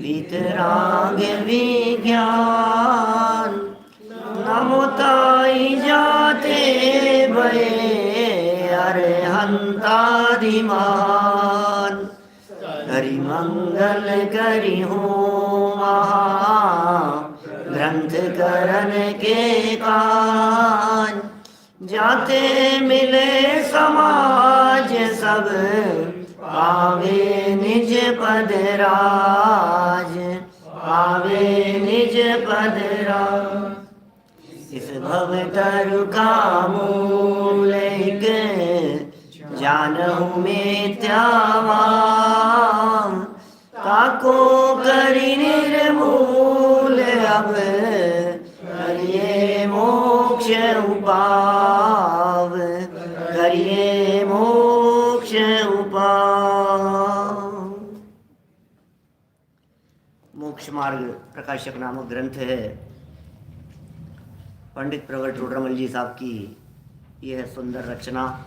वीतराग विज्ञान नमुताई जाते भये अरहंतादिमान करि मंगल करि हो महा ग्रंथ करण के काज जाते मिले समाज सब पावे निज पद राज पावे निज पद राज। इस भव तरु का मूल एक जानहु मिथ्यावाम ताको करि निर्मूल अब करिए मोक्ष उपाव करिए मोक्ष उपाव। मोक्ष मार्ग प्रकाशक नामक ग्रंथ है पंडित प्रवर टोडरमल जी साहब की। यह सुंदर रचना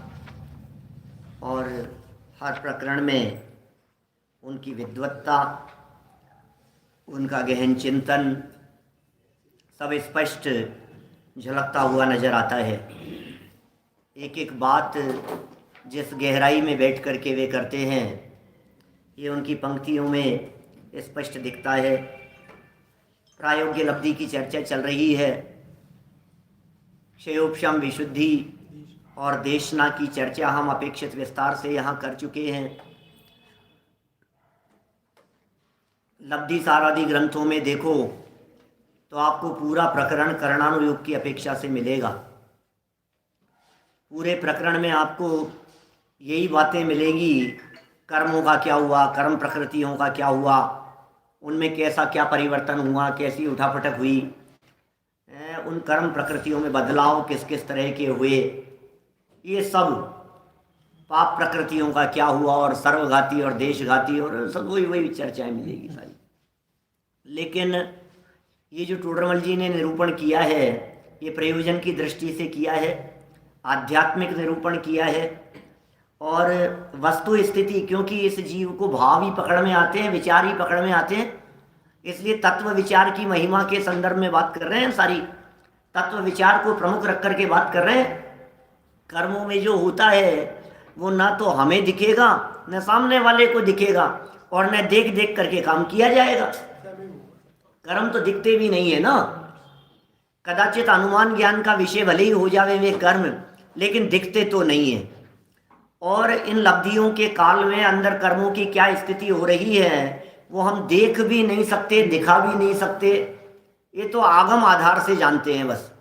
और हर प्रकरण में उनकी विद्वत्ता, उनका गहन चिंतन सब स्पष्ट झलकता हुआ नजर आता है। एक एक बात जिस गहराई में बैठ कर के वे करते हैं ये उनकी पंक्तियों में स्पष्ट दिखता है। प्रायोग्य लब्धि की चर्चा चल रही है। क्षयोपशम विशुद्धि और देशना की चर्चा हम अपेक्षित विस्तार से यहाँ कर चुके हैं। लब्धि सारादि ग्रंथों में देखो तो आपको पूरा प्रकरण करणानुयोग की अपेक्षा से मिलेगा। पूरे प्रकरण में आपको यही बातें मिलेंगी, कर्मों का क्या हुआ, कर्म प्रकृतियों का क्या हुआ, उनमें कैसा क्या परिवर्तन हुआ, कैसी उठापटक हुई, उन कर्म प्रकृतियों में बदलाव किस किस तरह के हुए, ये सब पाप प्रकृतियों का क्या हुआ और सर्वघाती और देशघाती और सब वही चर्चाएं मिलेगी सारी। लेकिन ये जो टोडरमल जी ने निरूपण किया है ये प्रयोजन की दृष्टि से किया है, आध्यात्मिक निरूपण किया है और वस्तु स्थिति, क्योंकि इस जीव को भाव ही पकड़ में आते हैं, विचार ही पकड़ में आते हैं, इसलिए तत्व विचार की महिमा के संदर्भ में बात कर रहे हैं। सारी तत्व विचार को प्रमुख रख कर के बात कर रहे हैं। कर्मों में जो होता है वो ना तो हमें दिखेगा न सामने वाले को दिखेगा और न देख देख करके काम किया जाएगा। कर्म तो दिखते भी नहीं है ना। कदाचित अनुमान ज्ञान का विषय भले ही हो जावे वे कर्म, लेकिन दिखते तो नहीं है। और इन लब्धियों के काल में अंदर कर्मों की क्या स्थिति हो रही है वो हम देख भी नहीं सकते, दिखा भी नहीं सकते। ये तो आगम आधार से जानते हैं। बस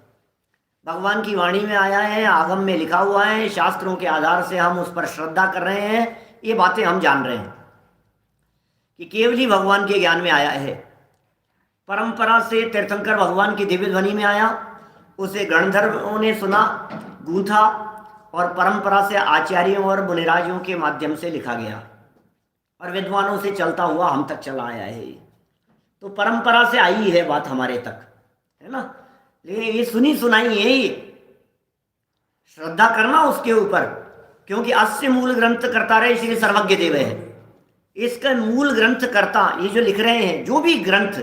भगवान की वाणी में आया है, आगम में लिखा हुआ है, शास्त्रों के आधार से हम उस पर श्रद्धा कर रहे हैं, ये बातें हम जान रहे हैं कि केवल ही भगवान के ज्ञान में आया है। परंपरा से तीर्थंकर भगवान की दिव्य ध्वनि में आया, उसे गणधर्वों ने सुना, गूंथा और परंपरा से आचार्यों और मुनिराजों के माध्यम से लिखा गया और विद्वानों से चलता हुआ हम तक चला आया है। तो परंपरा से आई है बात हमारे तक, है ना। लेकिन ये सुनी सुनाई है, ये श्रद्धा करना उसके ऊपर, क्योंकि अस्य मूल ग्रंथ करता रहे श्री सर्वज्ञ देव है। इसका मूल ग्रंथ करता ये जो लिख रहे हैं, जो भी ग्रंथ,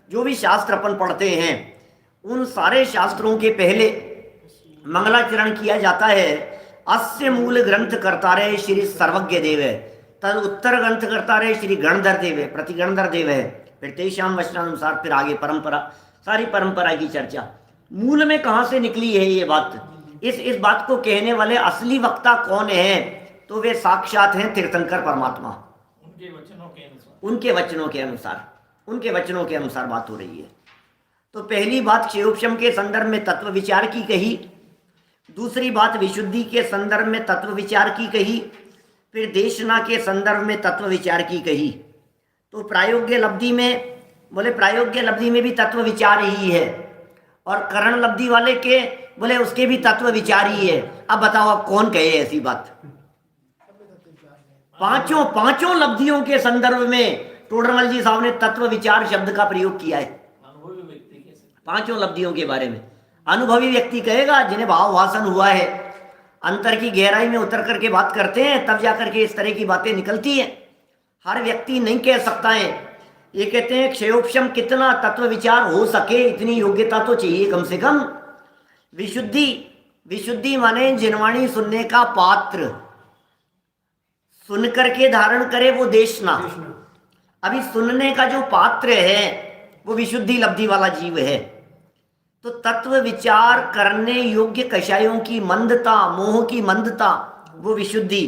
जो भी शास्त्र अपन पढ़ते हैं, उन सारे शास्त्रों के पहले मंगलाचरण किया जाता है। अस्य मूल ग्रंथ करता रहे श्री सर्वज्ञ देव है, तद उत्तर ग्रंथ करता रहे श्री गणधर देव है, प्रति गणधर देव है, फिर तेषाम वचनानुसार, फिर आगे परंपरा, सारी परंपरा की चर्चा। मूल में कहाँ से निकली है ये बात, इस बात को कहने वाले असली वक्ता कौन है, तो वे साक्षात हैं तीर्थंकर परमात्मा। उनके वचनों के अनुसार बात हो रही है। तो पहली बात क्षयोपशम के संदर्भ में तत्व विचार की कही, दूसरी बात विशुद्धि के संदर्भ में तत्व विचार की कही, फिर देशना के संदर्भ में तत्व विचार की कही। तो प्रायोग्य लब्धि में बोले प्रायोग्य लब्धि में भी तत्व विचार ही है, और करण लब्धि वाले के बोले उसके भी तत्व विचार ही है। अब बताओ आप कौन कहे ऐसी बात। पांचों लब्धियों के संदर्भ में टोडरमल जी साहब ने तत्व विचार शब्द का प्रयोग किया है। पांचों लब्धियों के बारे में अनुभवी व्यक्ति कहेगा, जिन्हें भाव वासन हुआ है, अंतर की गहराई में उतर करके बात करते हैं, तब जाकर के इस तरह की बातें निकलती हैं। हर व्यक्ति नहीं कह सकता है ये कहते हैं क्षयोपशम कितना तत्व विचार हो सके इतनी योग्यता तो चाहिए कम से कम। विशुद्धि, विशुद्धि माने जिनवाणी सुनने का पात्र, सुन करके धारण करे वो देशना। अभी सुनने का जो पात्र है वो विशुद्धि लब्धि वाला जीव है। तो तत्व विचार करने योग्य कषायों की मंदता, मोह की मंदता, वो विशुद्धि।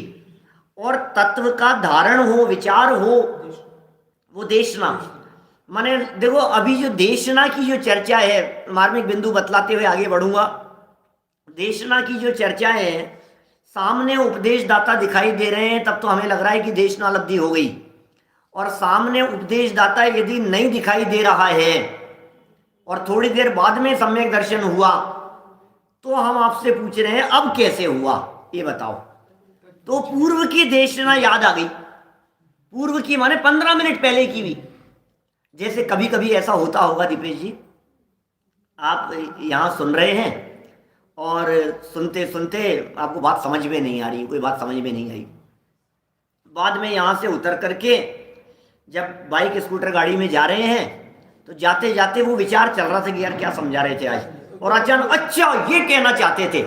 और तत्व का धारण हो, विचार हो, वो देशना। माने देखो अभी जो देशना की जो चर्चा है, मार्मिक बिंदु बतलाते हुए आगे बढ़ूंगा। देशना की जो चर्चा है, सामने उपदेश दाता दिखाई दे रहे हैं तब तो हमें लग रहा है कि देशना लब्धि हो गई, और सामने उपदेश दाता यदि नहीं दिखाई दे रहा है और थोड़ी देर बाद में सम्यक दर्शन हुआ, तो हम आपसे पूछ रहे हैं अब कैसे हुआ ये बताओ। तो पूर्व की देशना याद आ गई। पूर्व की माने 15 मिनट पहले की भी। जैसे कभी कभी ऐसा होता होगा दीपेश जी, आप यहाँ सुन रहे हैं और सुनते सुनते आपको बात समझ में नहीं आ रही, कोई बात समझ में नहीं आई। बाद में यहाँ से उतर करके जब बाइक स्कूटर गाड़ी में जा रहे हैं तो जाते जाते वो विचार चल रहा था कि यार क्या समझा रहे थे आज, और अचानक अच्छा ये कहना चाहते थे।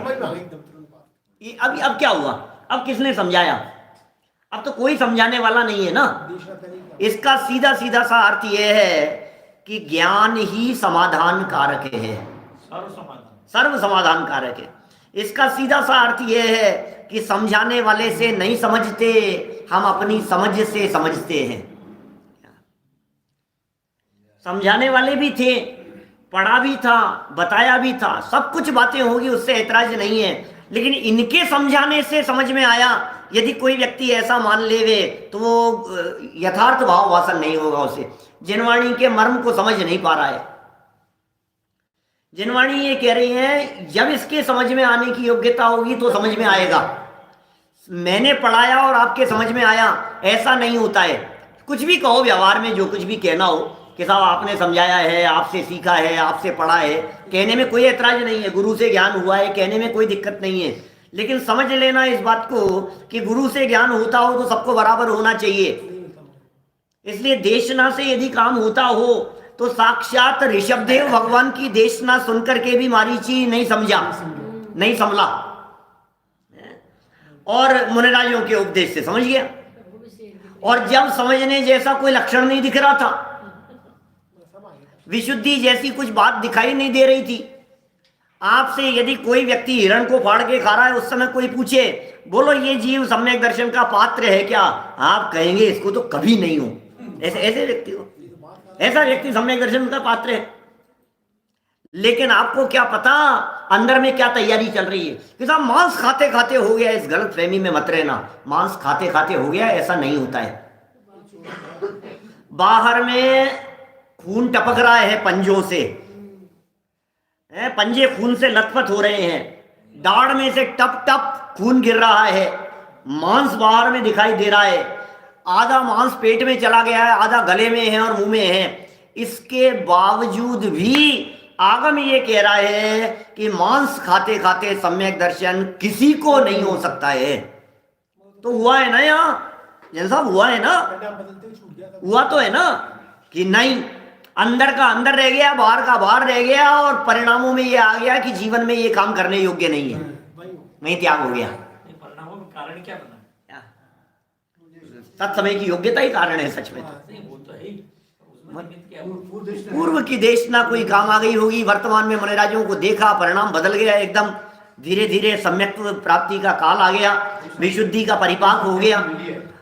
ये अब क्या हुआ, अब किसने समझाया? अब तो कोई समझाने वाला नहीं है ना। इसका सीधा सीधा सा अर्थ यह है कि ज्ञान ही समाधान कारक है, सर्व समाधान कारक है। इसका सीधा सा अर्थ यह है कि समझाने वाले से नहीं समझते, हम अपनी समझ से समझते हैं। समझाने वाले भी थे, पढ़ा भी था, बताया भी था, सब कुछ बातें होगी, उससे ऐतराज नहीं है। लेकिन इनके समझाने से समझ में आया, यदि कोई व्यक्ति ऐसा मान लेवे तो वो यथार्थ भाव वासन नहीं होगा उसे। जिनवाणी के मर्म को समझ नहीं पा रहा है। जिनवाणी ये कह रही है जब इसके समझ में आने की योग्यता होगी तो समझ में आएगा। मैंने पढ़ाया और आपके समझ में आया, ऐसा नहीं होता है। कुछ भी कहो व्यवहार में, जो कुछ भी कहना हो कि साहब आपने समझाया है, आपसे सीखा है, आपसे पढ़ा है, कहने में कोई ऐतराज नहीं है। गुरु से ज्ञान हुआ है, कहने में कोई दिक्कत नहीं है। लेकिन समझ लेना इस बात को कि गुरु से ज्ञान होता हो तो सबको बराबर होना चाहिए। इसलिए देशना से यदि काम होता हो तो साक्षात ऋषभदेव भगवान की देशना सुनकर के भी मारीची नहीं समझा, नहीं संभला, और मुनिराजों के उपदेश से समझ गया। और जब समझने जैसा कोई लक्षण नहीं दिख रहा था, विशुद्धि जैसी कुछ बात दिखाई नहीं दे रही थी। आपसे यदि कोई व्यक्ति हिरण को फाड़ के खा रहा है, उस समय कोई पूछे बोलो ये जीव सम्यक दर्शन का पात्र है क्या, आप कहेंगे इसको तो कभी नहीं हो। ऐसे व्यक्ति हो, ऐसा व्यक्ति सम्यक दर्शन का पात्र है। लेकिन आपको क्या पता अंदर में क्या तैयारी चल रही है कि साहब मांस खाते खाते हो गया। इस गलत फहमी में मत रहना, मांस खाते खाते हो गया ऐसा नहीं होता है। बाहर में खून टपक रहा है पंजों से, पंजे खून से लथपथ हो रहे हैं, दाढ़ में से टप टप खून गिर रहा है, मांस बाहर में दिखाई दे रहा है, आधा मांस पेट में चला गया है, आधा गले में है और मुंह में है। इसके बावजूद भी आगम ये कह रहा है कि मांस खाते खाते सम्यक दर्शन किसी को नहीं हो सकता है। तो हुआ है ना, यहाँ जैन साहब हुआ है ना, हुआ तो है ना कि नहीं, अंदर का अंदर रह गया, बाहर का बाहर रह गया, और परिणामों में ये आ गया कि जीवन में ये काम करने योग्य नहीं है, नहीं त्याग हो गया। परिणामों में कारण क्या बना? तत्समय की योग्यता ही कारण है सच में। तो पूर्व की देशना कोई काम आ गई होगी, वर्तमान में मुनिराजों को देखा, परिणाम बदल गया एकदम, धीरे धीरे सम्यक प्राप्ति का काल आ गया, विशुद्धि का परिपाक हो गया।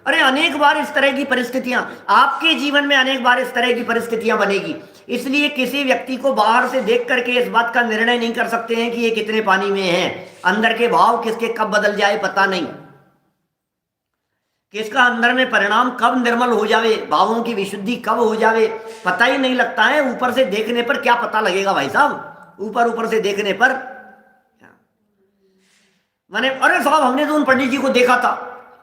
अरे अनेक बार इस तरह की परिस्थितियां आपके जीवन में, अनेक बार इस तरह की परिस्थितियां बनेगी। इसलिए किसी व्यक्ति को बाहर से देख करके इस बात का निर्णय नहीं कर सकते हैं कि ये कितने पानी में है। अंदर के भाव किसके कब बदल जाए पता नहीं, किसका अंदर में परिणाम कब निर्मल हो जावे, भावों की विशुद्धि कब हो जावे, पता ही नहीं लगता है। ऊपर से देखने पर क्या पता लगेगा भाई साहब, ऊपर से देखने पर माने अरे साहब हमने तो उन पंडित जी को देखा था,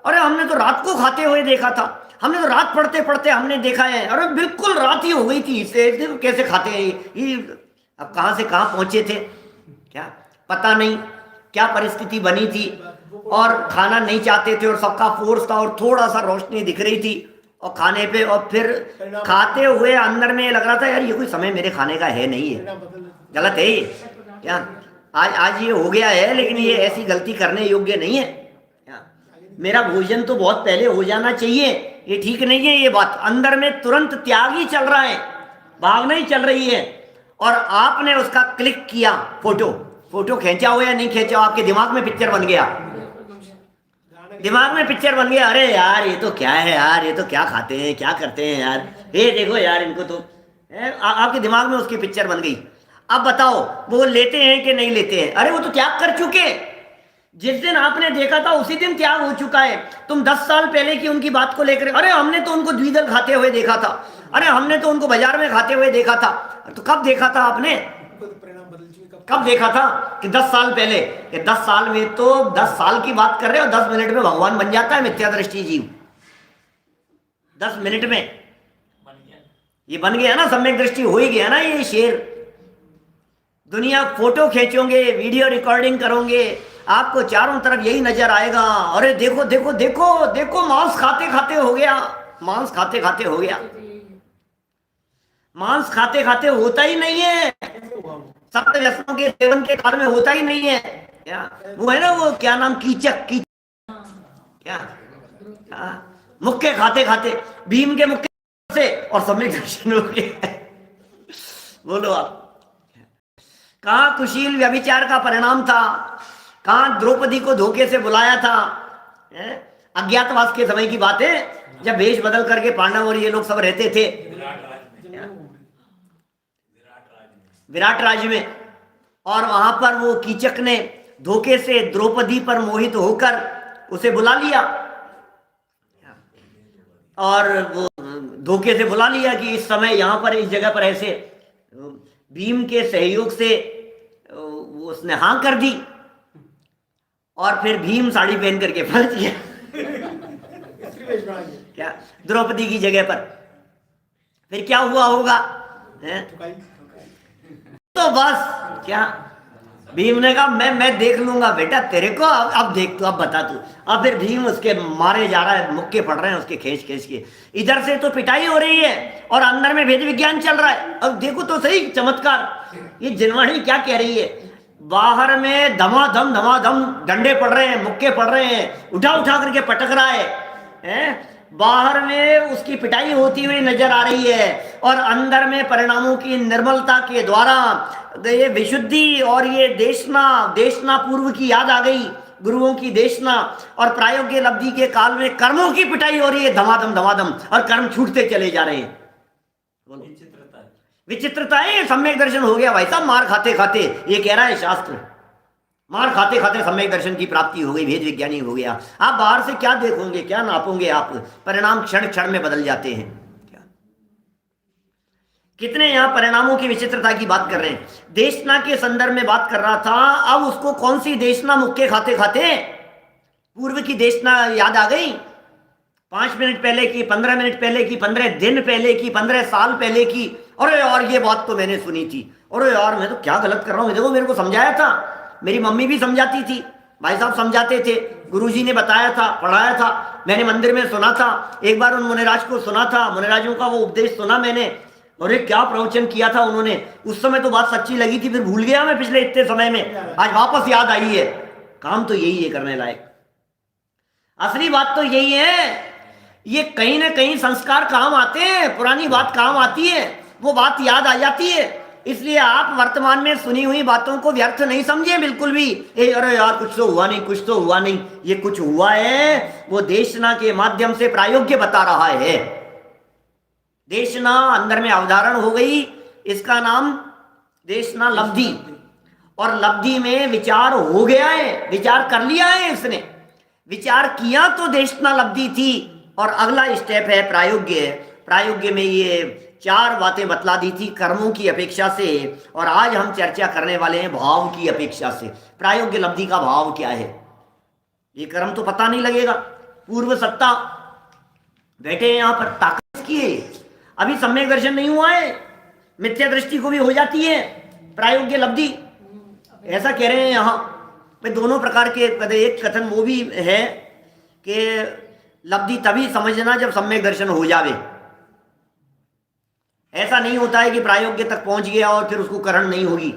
अरे हमने तो रात को खाते हुए देखा था, हमने तो रात पढ़ते पढ़ते हमने देखा है, अरे बिल्कुल रात ही हो गई थी, इससे कैसे खाते हैं ये। अब कहाँ से कहाँ पहुंचे थे क्या पता नहीं, क्या परिस्थिति बनी थी, और खाना नहीं चाहते थे और सबका फोर्स था और थोड़ा सा रोशनी दिख रही थी, और खाने पे, और फिर खाते हुए अंदर में लग रहा था यार ये कोई समय मेरे खाने का है नहीं है, गलत है ये क्या। आज ये हो गया है, लेकिन ये ऐसी गलती करने योग्य नहीं है क्या? मेरा भोजन तो बहुत पहले हो जाना चाहिए, ये ठीक नहीं है ये बात। अंदर में तुरंत त्याग ही चल रहा है, भावना ही चल रही है, और आपने उसका क्लिक किया, फोटो खींचा हो या नहीं खींचा हो, आपके दिमाग में पिक्चर बन गया, दिमाग में पिक्चर बन गया। अरे यार ये तो क्या है यार, ये तो क्या खाते हैं क्या करते हैं यार, ये देखो यार इनको तो आपके दिमाग में उसकी पिक्चर बन गई। अब बताओ वो लेते हैं कि नहीं लेते हैं? अरे वो तो त्याग कर चुके, जिस दिन आपने देखा था उसी दिन त्याग हो चुका है। तुम 10 साल पहले की उनकी बात को लेकर, अरे हमने तो उनको द्विदल खाते हुए देखा था, अरे हमने तो उनको बाजार में खाते हुए देखा था। तो कब देखा था आपने, कब देखा था? कि 10 साल पहले। कि 10 साल में तो 10 साल की बात कर रहे हो, 10 मिनट में भगवान बन जाता है मिथ्या दृष्टि जीव, 10 मिनट में ये बन गया ना, सम्यक दृष्टि हो ही गया ना ये शेर। दुनिया फोटो खींचोगे, वीडियो रिकॉर्डिंग करोगे, आपको चारों तरफ यही नजर आएगा, अरे देखो देखो देखो देखो मांस खाते खाते हो गया, मांस खाते खाते हो गया। मांस खाते खाते होता ही नहीं है, सप्त व्यसनों के सेवन के काल में होता ही नहीं है क्या। वो है ना वो क्या नाम, कीचक क्या, मुक्के खाते खाते, भीम के मुक्के से और सम्यक दर्शन हो गया। बोलो आप, कहाँ कुशील व्यभिचार का परिणाम था, कहाँ द्रौपदी को धोखे से बुलाया था। अज्ञातवास के समय की बात है, जब वेश बदल करके पांडव और ये लोग सब रहते थे विराट राज्य में, और वहां पर वो कीचक ने धोखे से द्रौपदी पर मोहित होकर उसे बुला लिया, और वो धोखे से बुला लिया कि इस समय यहां पर इस जगह पर ऐसे। भीम के सहयोग से उसने हाँ कर दी, और फिर भीम साड़ी पहन करके पहुंच गया क्या द्रौपदी की जगह पर। फिर क्या हुआ होगा तो बस क्या, भीम ने कहा मैं देख लूंगा बेटा तेरे को, अब देख तू, अब बता तू। अब फिर भीम उसके मारे जा रहा है, मुक्के पड़ रहे हैं उसके खींच खींच के, इधर से तो पिटाई हो रही है और अंदर में वेद विज्ञान चल रहा है। अब देखो तो सही चमत्कार, ये जिनवाणी क्या कह रही है, बाहर में धमाधम डंडे पड़ रहे हैं, मुक्के पड़ रहे हैं, उठा उठा करके पटक रहा है? बाहर में उसकी पिटाई होती हुई नजर आ रही है, और अंदर में परिणामों की निर्मलता के द्वारा ये विशुद्धि और ये देशना पूर्व की याद आ गई, गुरुओं की देशना, और प्रायोग्य लब्धि के काल में कर्मों की पिटाई हो रही है धमाधम, और कर्म छूटते चले जा रहे हैं। विचित्रता है, सम्यक दर्शन हो गया भाई साहब, मार खाते खाते, ये कह रहा है शास्त्र, मार खाते खाते सम्यक दर्शन की प्राप्ति हो गई, भेद विज्ञानी हो गया। आप बाहर से क्या देखोगे, क्या नापोगे आप, परिणाम क्षण क्षण में बदल जाते हैं। क्या कितने यहां परिणामों की विचित्रता की बात कर रहे हैं। देशना के संदर्भ में बात कर रहा था, अब उसको कौन सी देशना, मुक्के खाते खाते पूर्व की देशना याद आ गई, 5 मिनट पहले की, 15 मिनट पहले की, 15 दिन पहले की, 15 साल पहले की। अरे यार ये बात तो मैंने सुनी थी, अरे यार मैं तो क्या गलत कर रहा हूँ, देखो मेरे को समझाया था, मेरी मम्मी भी समझाती थी, भाई साहब समझाते थे, गुरुजी ने बताया था, पढ़ाया था, मैंने मंदिर में सुना था, एक बार उन मुनिराज को सुना था, मुनिराजों का वो उपदेश सुना मैंने, अरे क्या प्रवचन किया था उन्होंने, उस समय तो बात सच्ची लगी थी, फिर भूल गया मैं पिछले इतने समय में, आज वापस याद आई है। काम तो यही है करने लायक, असली बात तो यही है। ये कहीं ना कहीं संस्कार काम आते हैं, पुरानी बात काम आती है, वो बात याद आ जाती है। इसलिए आप वर्तमान में सुनी हुई बातों को व्यर्थ नहीं समझे बिल्कुल भी। अरे यार कुछ तो हुआ नहीं, कुछ तो हुआ नहीं, ये कुछ हुआ है, वो देशना के माध्यम से प्रायोग्य बता रहा है। देशना अंदर में अवधारण हो गई, इसका नाम देशना लब्धि, और लब्धि में विचार हो गया है, विचार कर लिया है इसने, विचार किया तो देशना लब्धि थी, और अगला स्टेप है प्रायोग्य। प्रायोग्य में ये 4 बातें बतला दी थी कर्मों की अपेक्षा से, और आज हम चर्चा करने वाले हैं भाव की अपेक्षा से। प्रायोग्य लब्धि का भाव क्या है, ये कर्म तो पता नहीं लगेगा, पूर्व सत्ता बैठे हैं यहाँ पर, ताकत की है, अभी सम्यक दर्शन नहीं हुआ है, मिथ्या दृष्टि को भी हो जाती है प्रायोग्य लब्धि, ऐसा कह रहे हैं यहाँ। मैं दोनों प्रकार के एक कथन वो भी है कि लब्धि तभी समझना जब सम्यक दर्शन हो जावे। ऐसा नहीं होता है कि प्रायोग्य तक पहुंच गया और फिर उसको करण नहीं होगी।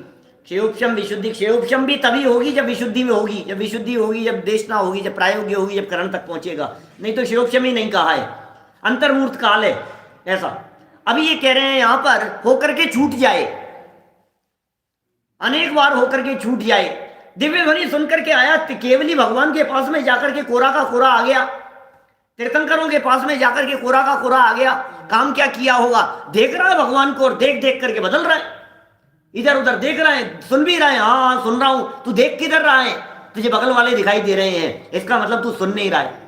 क्षेयोपशम विशुद्धि, क्षेयोपशम भी तभी होगी जब विशुद्धि में होगी, जब विशुद्धि होगी, जब देशना होगी, जब प्रायोग्य होगी, जब करण तक पहुंचेगा। नहीं तो क्षेयोपशम ही नहीं कहा है, अंतर्मूर्त काल है ऐसा। अभी ये कह रहे हैं यहां पर होकर के छूट जाए, अनेक बार होकर के छूट जाए। दिव्य ध्वनि सुनकर के आया, केवली भगवान के पास में जाकर के कोरा का कोरा आ गया, तीर्थंकरों के पास में जाकर के कोरा का कोरा आ गया। काम क्या किया होगा? देख रहा है भगवान को और देख देख करके बदल रहा है, इधर उधर देख रहा है, सुन भी रहा है। हाँ सुन रहा हूं, तू देख किधर रहा है? तुझे बगल वाले दिखाई दे रहे हैं, इसका मतलब तू सुन नहीं रहा है।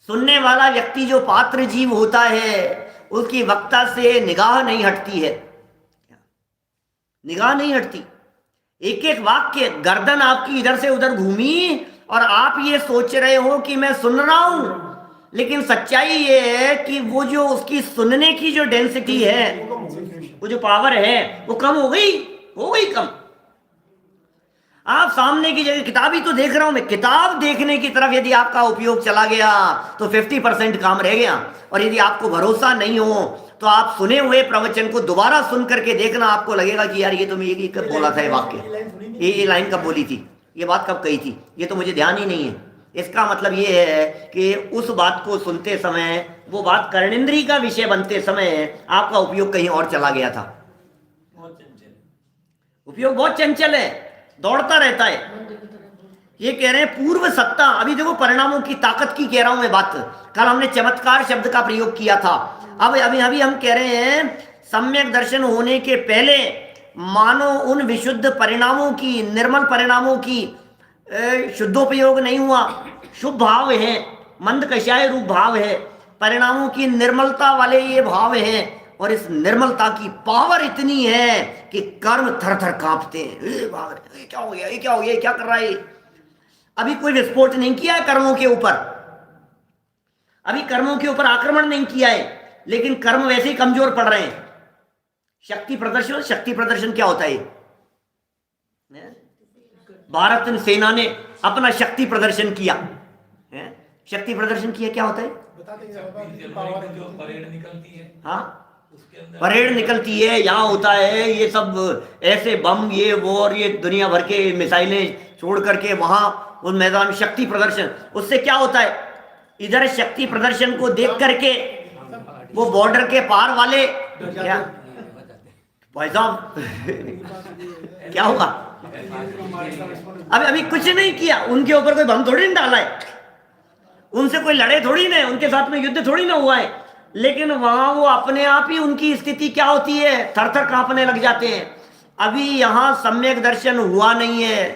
सुनने वाला व्यक्ति जो पात्र जीव होता है उसकी वक्ता से निगाह नहीं हटती है, निगाह नहीं हटती। एक एक वाक्य, गर्दन आपकी इधर से उधर घूमी और आप ये सोच रहे हो कि मैं सुन रहा हूं, लेकिन सच्चाई ये है कि वो जो उसकी सुनने की जो डेंसिटी है, वो जो पावर है, वो कम हो गई कम। आप सामने की जगह किताब ही तो देख रहा हूं मैं, किताब देखने की तरफ यदि आपका उपयोग चला गया तो 50% काम रह गया। और यदि आपको भरोसा नहीं हो तो आप सुने हुए प्रवचन को दोबारा सुन करके देखना, आपको लगेगा कि यार ये तो मैं ये कब बोला था, ये वाक्य, ये लाइन कब बोली थी, ये बात कब कही थी, ये तो मुझे ध्यान ही नहीं है। इसका मतलब ये है कि उस बात को सुनते समय, वो बात कर्णेंद्रिय का विषय बनते समय आपका उपयोग कहीं और चला गया था। उपयोग बहुत चंचल है, दौड़ता रहता है। ये कह रहे हैं पूर्व सत्ता। अभी देखो परिणामों की ताकत की कह रहा हूं मैं बात। कल हमने चमत्कार शब्द का प्रयोग किया था। अब अभी हम कह रहे हैं सम्यक दर्शन होने के पहले मानो उन विशुद्ध परिणामों की, निर्मल परिणामों की शुद्धोपयोग नहीं हुआ, शुभ भाव है, मंद कषाय रूप भाव है, परिणामों की निर्मलता वाले ये भाव हैं। और इस निर्मलता की पावर इतनी है कि कर्म थर थर कांपते हैं। ये क्या हो गया, ये क्या हो गया, ये क्या कर रहा है? अभी कोई विस्फोट नहीं किया है कर्मों के ऊपर, अभी कर्मों के ऊपर आक्रमण नहीं किया है, लेकिन कर्म वैसे ही कमजोर पड़ रहे हैं। शक्ति प्रदर्शन, शक्ति प्रदर्शन क्या होता है? भारत सेना ने अपना शक्ति प्रदर्शन किया, शक्ति प्रदर्शन किया, क्या होता है? परेड निकलती है, हाँ परेड निकलती है, यहाँ होता है ये सब ऐसे बम, ये वो और ये दुनिया भर के मिसाइलें छोड़ करके वहां उस मैदान में शक्ति प्रदर्शन। उससे क्या होता है? इधर शक्ति प्रदर्शन को देख करके वो बॉर्डर के पार वाले क्या भाई साहब क्या होगा? अभी कुछ नहीं किया, उनके ऊपर कोई बम थोड़ी नहीं डाला है, उनसे कोई लड़े थोड़ी ना, उनके साथ में युद्ध थोड़ी ना हुआ है, लेकिन वहां वो अपने आप ही उनकी स्थिति क्या होती है, थर थर कांपने लग जाते हैं। अभी यहां सम्यक दर्शन हुआ नहीं है,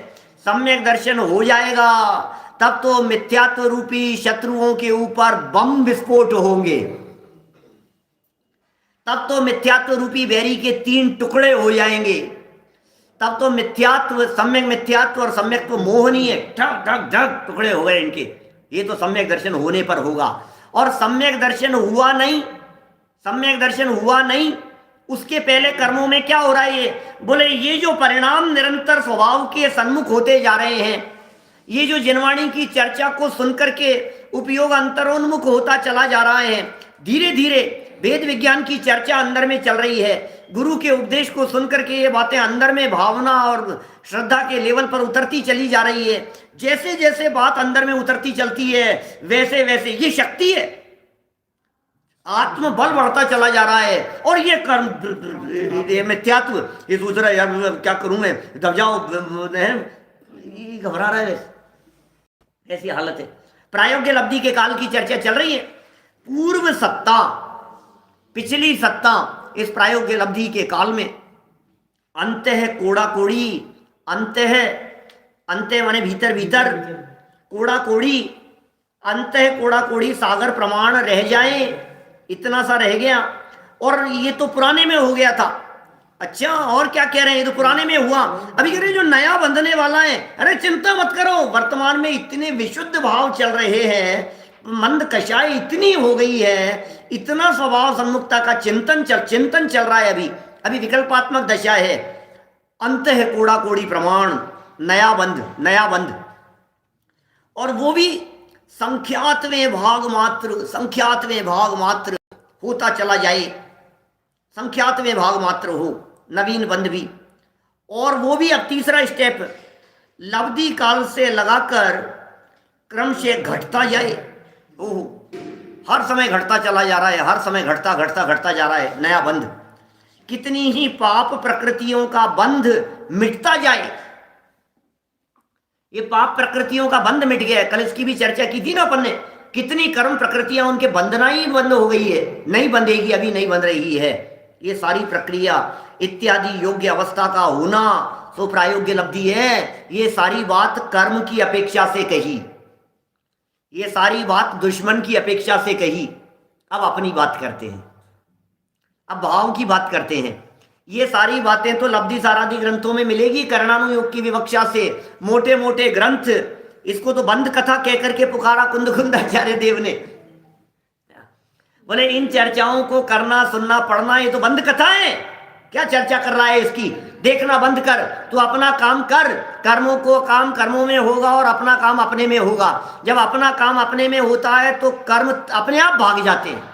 सम्यक दर्शन हो जाएगा तब तो मिथ्यात्व रूपी शत्रुओं के ऊपर बम विस्फोट होंगे, तब तो मिथ्यात्व रूपी बैरी के 3 टुकड़े हो जाएंगे, तब तो मिथ्यात्व, सम्यक मिथ्यात्व और सम्यक तो मोहनीय ठक ठक ठक टुकड़े हो गए इनके। ये तो सम्यक दर्शन होने पर होगा। और सम्यक दर्शन हुआ नहीं, सम्यक दर्शन हुआ नहीं, उसके पहले कर्मों में क्या हो रहा है? ये बोले ये जो परिणाम निरंतर स्वभाव के सन्मुख होते जा रहे हैं, ये जो जिनवाणी की चर्चा को सुनकर के उपयोग अंतरोन्मुख होता चला जा रहा है, धीरे धीरे वेद विज्ञान की चर्चा अंदर में चल रही है, गुरु के उपदेश को सुनकर के ये बातें अंदर में भावना और श्रद्धा के लेवल पर उतरती चली जा रही है। जैसे जैसे बात अंदर में उतरती चलती है वैसे वैसे ये शक्ति है, आत्मबल बढ़ता चला जा रहा है। और ये कर्म, ये मिथ्यात्व, ये सोच रहा है यार क्या करूं मैं, दब जाओ, ये घबरा रहा है, ऐसी हालत है। प्रायोग्य लब्धि के काल की चर्चा चल रही है। पूर्व सत्ता, पिछली सत्ता, इस प्रायोग्य लब्धि के काल में अंत है कोड़ा कोड़ी, अंत है, अंत माने भीतर भीतर, कोड़ा कोड़ी, अंत है कोड़ा कोड़ी, सागर प्रमाण रह जाए, इतना सा रह गया। और ये तो पुराने में हो गया था। अच्छा और क्या कह रहे हैं? ये तो पुराने में हुआ, अभी कह रहे हैं जो नया बंधने वाला है। अरे चिंता मत करो, वर्तमान में इतने विशुद्ध भाव चल रहे हैं, मंद कषाय इतनी हो गई है, इतना स्वभाव सन्मुखता का चिंतन चल रहा है। अभी विकल्पात्मक दशा है। अंत है कोड़ा कोड़ी प्रमाण, नया बंध, नया बंध। और वो भी संख्यातवें भाग मात्र, संख्यातवें भाग मात्र होता चला जाए, संख्यातवें भाग मात्र हो नवीन बंध भी। और वो भी अब तीसरा स्टेप लब्धि काल से लगाकर क्रम से घटता जाए। ओहो, हर समय घटता चला जा रहा है, हर समय घटता घटता घटता जा रहा है नया बंध। कितनी ही पाप प्रकृतियों का बंध मिटता जाए। ये पाप प्रकृतियों का बंध मिट गया है, कल इसकी भी चर्चा की थी ना अपन ने। कितनी कर्म प्रकृतियां उनके बंधना ही बंद हो गई है, नहीं बंधेगी, अभी नहीं बंध रही है। ये सारी प्रक्रिया इत्यादि योग्य अवस्था का होना सो प्रायोग्य लब्धि है। ये सारी बात कर्म की अपेक्षा से कही, ये सारी बात दुश्मन की अपेक्षा से कही। अब अपनी बात करते हैं, अब भाव की बात करते हैं। ये सारी बातें तो लब्धि सारादि ग्रंथों में मिलेगी कर्णानुयोग की विवक्षा से। मोटे मोटे ग्रंथ, इसको तो बंद कथा कह करके पुकारा कुंद आचार्य देव ने। बोले इन चर्चाओं को करना, सुनना, पढ़ना ये तो बंद कथा है। क्या चर्चा कर रहा है इसकी? देखना बंद कर, तू अपना काम कर। कर्मों को काम कर्मों में होगा और अपना काम अपने में होगा। जब अपना काम अपने में होता है तो कर्म अपने आप भाग जाते हैं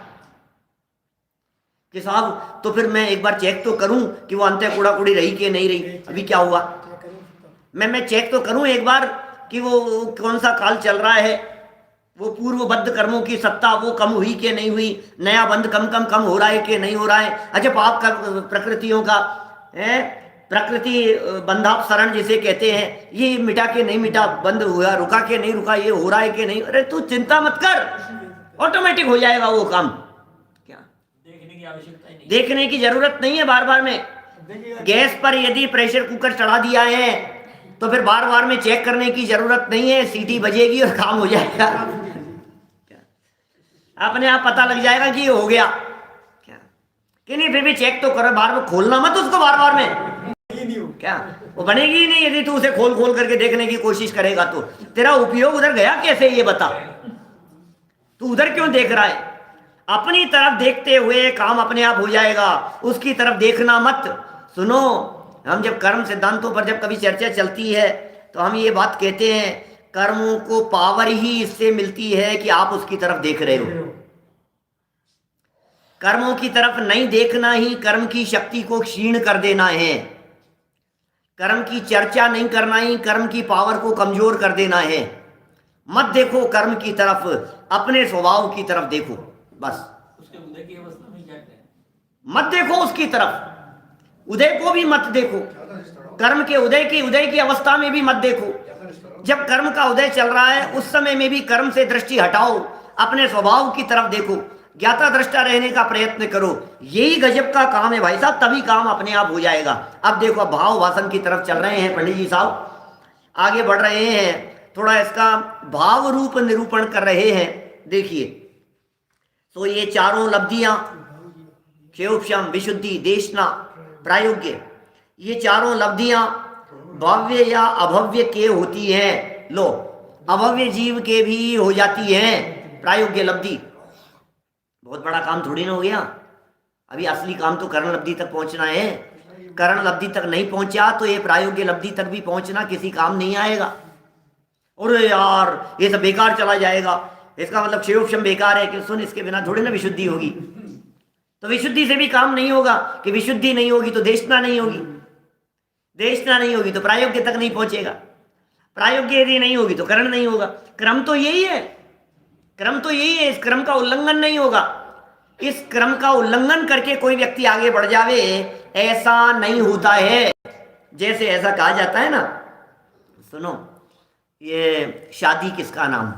कि साहब तो फिर मैं एक बार चेक तो करूं कि वो अंत्य कूड़ा कूड़ी रही कि नहीं रही, अभी क्या हुआ। मैं चेक तो करूं एक बार कि वो कौन सा काल चल रहा है, वो पूर्वबद्ध कर्मों की सत्ता वो कम हुई कि नहीं हुई, नया बंध कम हो रहा है कि नहीं हो रहा है। अच्छा, पाप का प्रकृतियों का है, प्रकृति बंधापसरण जिसे कहते हैं, ये मिटा के नहीं मिटा, बंद हुआ, रुका के नहीं रुका, ये हो रहा है कि नहीं। अरे तू चिंता मत कर, ऑटोमेटिक हो जाएगा वो काम। क्या देखने की आवश्यकता ही नहीं, देखने की जरूरत नहीं है बार बार में। गैस पर यदि प्रेशर कुकर चढ़ा दिया है तो फिर बार बार में चेक करने की जरूरत नहीं है, सीटी बजेगी और काम हो जाएगा। अपने आप पता लग जाएगा कि ये हो गया। क्या कि नहीं, फिर भी चेक तो करो, बार बार खोलना मत उसको बार बार में। क्या वो बनेगी ही नहीं यदि तू उसे खोल खोल करके देखने की कोशिश करेगा तो। तेरा उपयोग उधर गया कैसे ये बता, तू उधर क्यों देख रहा है? अपनी तरफ देखते हुए काम अपने आप हो जाएगा, उसकी तरफ देखना मत। सुनो, हम जब कर्म सिद्धांतों पर जब कभी चर्चा चलती है तो हम ये बात कहते हैं, कर्मों को पावर ही इससे मिलती है कि आप उसकी तरफ देख रहे हो। कर्मों की तरफ नहीं देखना ही कर्म की शक्ति को क्षीण कर देना है। कर्म की चर्चा नहीं करना ही कर्म की पावर को कमजोर कर देना है। मत देखो कर्म की तरफ, अपने स्वभाव की तरफ देखो बस। उसके उदय की अवस्था में क्या है, मत देखो उसकी तरफ, उदय को भी मत देखो, कर्म के उदय की अवस्था में भी मत देखो। जब कर्म का उदय चल रहा है उस समय में भी कर्म से दृष्टि हटाओ, अपने स्वभाव की तरफ देखो, ज्ञाता दृष्टा रहने का प्रयत्न करो। यही गजब का काम है भाई साहब, तभी काम अपने आप हो जाएगा। अब देखो, भाव वासन की तरफ चल रहे हैं पंडित जी साहब, आगे बढ़ रहे हैं, थोड़ा इसका भाव रूप निरूपण कर रहे हैं। देखिए, तो ये चारों लब्धियां, क्षेयोपशम, विशुद्धि, देशना, प्रायोग्य, ये चारों लब्धियां भव्य या अभव्य के होती हैं। लो, अभव्य जीव के भी हो जाती हैं प्रायोग्य लब्धि। बहुत बड़ा काम थोड़ी ना हो गया। अभी असली काम तो करण लब्धि तक पहुंचना है। करण लब्धि तक नहीं पहुंचा तो ये प्रायोग्य लब्धि तक भी पहुंचना किसी काम नहीं आएगा। और यार ये सब बेकार चला जाएगा, इसका मतलब क्षेयोपशम बेकार है कि सुन, इसके बिना थोड़ी ना विशुद्धि होगी। तो विशुद्धि से भी काम नहीं होगा कि विशुद्धि नहीं होगी तो देशना नहीं होगी, देशना नहीं होगी तो प्रायोग्य तक नहीं पहुंचेगा, प्रायोग्य यदि नहीं होगी तो करण नहीं होगा। क्रम तो यही है, क्रम तो यही है, इस क्रम का उल्लंघन नहीं होगा। इस क्रम का उल्लंघन करके कोई व्यक्ति आगे बढ़ जावे, ऐसा नहीं होता है। जैसे ऐसा कहा जाता है ना, सुनो, ये शादी किसका नाम है?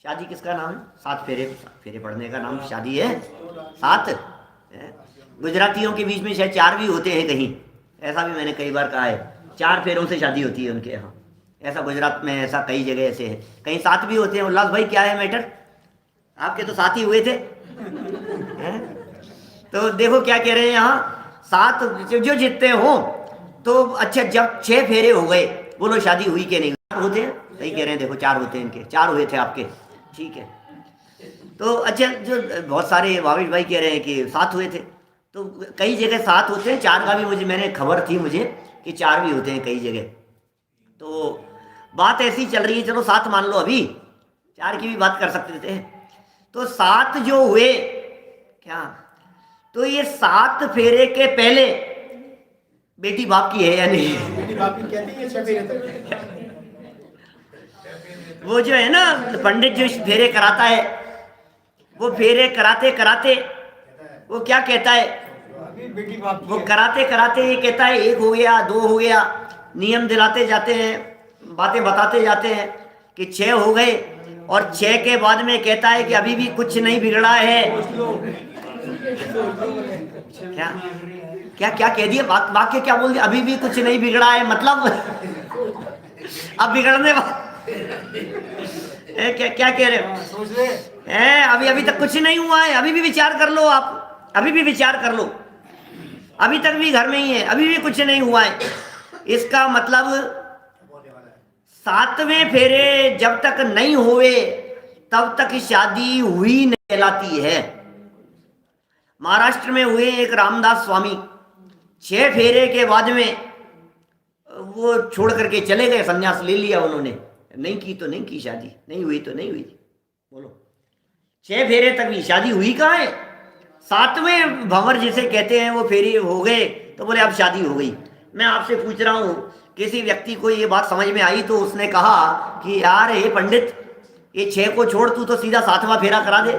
शादी किसका नाम है? 7 फेरे पढ़ने का नाम शादी है। 7 गुजरातियों के बीच में शायद 4 भी होते हैं कहीं, ऐसा भी मैंने कई बार कहा है। 4 फेरों से शादी होती है उनके यहाँ, ऐसा गुजरात में, ऐसा कई जगह ऐसे है, कहीं 7 भी होते हैं। उल्लास भाई क्या है मैटर, आपके तो 7 ही हुए थे तो देखो क्या कह रहे हैं यहाँ, 7 जो जितने हो तो अच्छा, जब 6 फेरे हो गए, बोलो शादी हुई कि नहीं? 4 होते हैं, सही कह रहे हैं, देखो 4 होते हैं इनके, 4 हुए थे आपके, ठीक है। तो अच्छा, जो बहुत सारे भावेश भाई कह रहे हैं कि 7 हुए थे, तो कई जगह 7 होते हैं, 4 का भी मैंने खबर थी मुझे कि 4 भी होते हैं कई जगह। तो बात ऐसी चल रही है, चलो 7 मान लो, अभी 4 की भी बात कर सकते थे। तो 7 जो हुए क्या, तो ये 7 फेरे के पहले बेटी बाप की है या नहीं? बेटी बाप की कहती है 6 फेरे तक। वो जो है ना पंडित जो फेरे कराता है, वो फेरे कराते कराते वो क्या कहता है, बेटी बाप वो कराते कराते ये कहता है 1 हो गया, 2 हो गया, नियम दिलाते जाते हैं, बातें बताते जाते हैं कि 6 हो गए, और 6 के बाद में कहता है कि अभी भी कुछ नहीं बिगड़ा है। क्या क्या क्या कह दिया, वाक्य क्या बोल दिया, अभी भी कुछ नहीं बिगड़ा है, मतलब अब बिगड़ने क्या क्या कह रहे हो? सोच ले अभी अभी तक कुछ नहीं हुआ है, अभी भी विचार कर लो, आप अभी भी विचार कर लो, अभी तक भी घर में ही है, अभी भी कुछ नहीं हुआ है। इसका मतलब 7वें फेरे जब तक नहीं हुए तब तक शादी हुई नहीं कहलाती है। महाराष्ट्र में हुए एक रामदास स्वामी, 6 फेरे के बाद में वो छोड़ करके चले गए, संन्यास ले लिया उन्होंने, नहीं की तो नहीं की शादी, नहीं हुई तो नहीं हुई। बोलो 6 फेरे तक भी शादी हुई कहाँ है? 7वें भंवर जिसे कहते हैं वो फेरे हो गए तो बोले अब शादी हो गई। मैं आपसे पूछ रहा हूँ, किसी व्यक्ति को ये बात समझ में आई तो उसने कहा कि यार हे पंडित, ये 6 को छोड़, तू तो सीधा 7वां फेरा करा दे।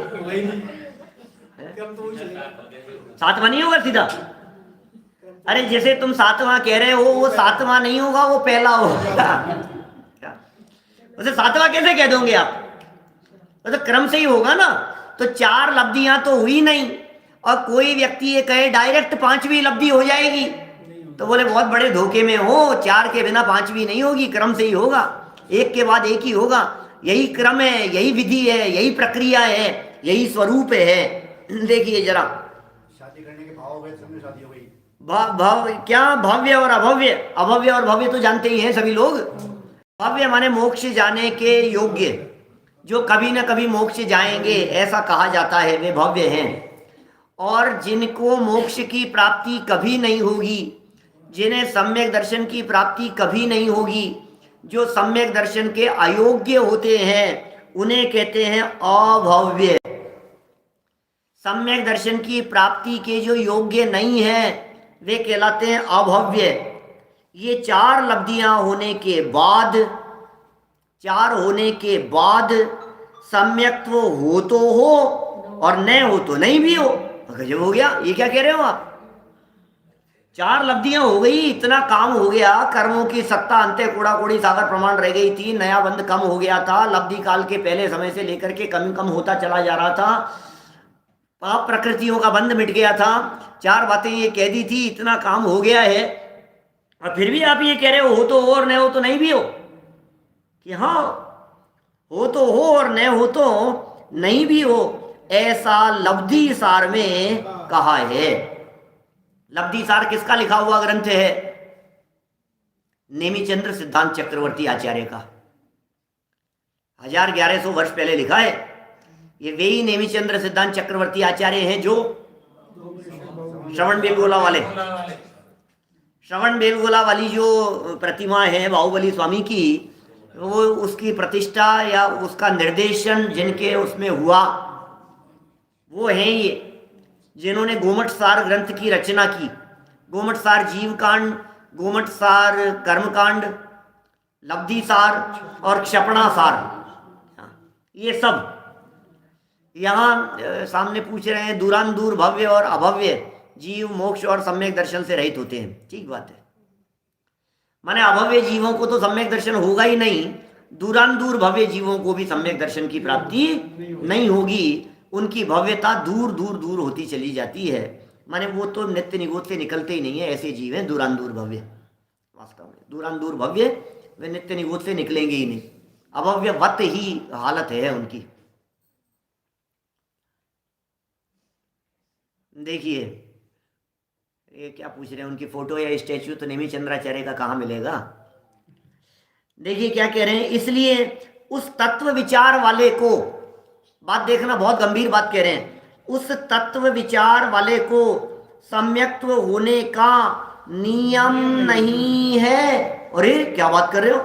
7वां नहीं होगा सीधा? अरे जैसे तुम 7वां कह रहे हो, वो 7वां नहीं होगा, वो पहला होगा। उसे 7वां कैसे कह दोगे आप? तो क्रम से ही होगा ना। तो 4 लब्धियां तो हुई नहीं, और कोई व्यक्ति ये कहे डायरेक्ट 5वीं लब्धि हो जाएगी, तो बोले बहुत बड़े धोखे में हो, 4 के बिना 5वीं नहीं होगी, क्रम से ही होगा, एक के बाद एक ही होगा। यही क्रम है, यही विधि है, यही प्रक्रिया है, यही स्वरूप है। देखिए जरा, शादी करने के भाव हो गए, सब में शादी हो गई। भाव क्या, भव्य और अभव्य, अभव्य और भव्य तो जानते ही हैं सभी लोग। भव्य माने मोक्ष जाने के योग्य, जो कभी न कभी मोक्ष जाएंगे ऐसा कहा जाता है, वे भव्य हैं। और जिनको मोक्ष की प्राप्ति कभी नहीं होगी, जिन्हें सम्यक दर्शन की प्राप्ति कभी नहीं होगी, जो सम्यक दर्शन के अयोग्य होते हैं, उन्हें कहते हैं अभव्य। सम्यक दर्शन की प्राप्ति के जो योग्य नहीं है वे कहलाते हैं अभव्य। ये 4 लब्धियां होने के बाद, 4 होने के बाद सम्यक्त्व हो तो हो और न हो तो नहीं भी हो। गजब हो गया, ये क्या कह रहे हो आप? 4 लब्धियां हो गई, इतना काम हो गया, कर्मों की सत्ता अंत्य कूड़ा कोड़ी सागर प्रमाण रह गई थी, नया बंध कम हो गया था, लब्धि काल के पहले समय से लेकर के कम कम होता चला जा रहा था, पाप प्रकृतियों का बंध मिट गया था, 4 बातें ये कह दी थी, इतना काम हो गया है, और फिर भी आप ये कह रहे हो तो हो और न हो तो नहीं भी हो। कि हाँ, हो तो हो और न हो तो नहीं भी हो, ऐसा लब्धि सार में कहा है। लब्धि सार किसका लिखा हुआ ग्रंथ है? नेमिचंद्र सिद्धांत चक्रवर्ती आचार्य का, 1150 वर्ष पहले लिखा है। ये वे ही नेमिचंद्र सिद्धांत चक्रवर्ती आचार्य हैं जो श्रवण बेलगोला वाले, श्रवण बेलगोला वाली जो प्रतिमा है बाहुबली स्वामी की, वो उसकी प्रतिष्ठा या उसका निर्देशन जिनके उसमें हुआ वो हैं ये, जिन्होंने गोमठ सार ग्रंथ की रचना की। गोमठ सार जीव कांड, गोमठ सार कर्म कांड, लब्धि सार और क्षपणा सार, ये सब यहाँ सामने पूछ रहे हैं। दूरांदूर भव्य और अभव्य जीव मोक्ष और सम्यक दर्शन से रहित होते हैं। ठीक बात है, माने अभव्य जीवों को तो सम्यक दर्शन होगा ही नहीं, दूरांदूर भव्य जीवों को भी सम्यक दर्शन की प्राप्ति नहीं होगी, उनकी भव्यता दूर दूर दूर होती चली जाती है। माने वो तो नित्य निगोद से निकलते ही नहीं है, ऐसे जीव हैं दूरांदूर भव्य। वास्तव में दूरांदूर भव्य वे नित्य निगोद से निकलेंगे ही नहीं, अभव्यवत ही हालत है उनकी। देखिए ये क्या पूछ रहे हैं, उनकी फोटो या स्टैच्यू तो नेमिचंद्राचार्य का कहाँ मिलेगा? देखिए क्या कह रहे हैं, इसलिए उस तत्व विचार वाले को, बात देखना बहुत गंभीर बात कह रहे हैं, उस तत्व विचार वाले को सम्यक्त्व होने का नियम नहीं है। अरे क्या बात कर रहे हो,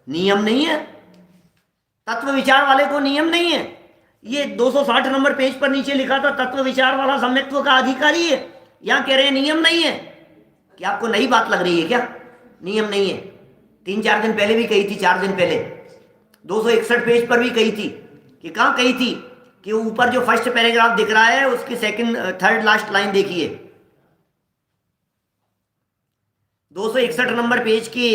नियम नहीं है। तत्व विचार वाले को नियम नहीं है। ये 260 नंबर पेज पर नीचे लिखा था तत्व विचार वाला सम्यक्त्व का अधिकारी है, यहां कह रहे हैं नियम नहीं है। क्या आपको नई बात लग रही है क्या? नियम नहीं है, 3-4 दिन पहले भी कही थी, 4 दिन पहले 261 पेज पर भी कही थी। कि कहां कही थी? कि ऊपर जो फर्स्ट पैराग्राफ दिख रहा है उसकी थर्ड लास्ट लाइन देखिए, 261 नंबर पेज के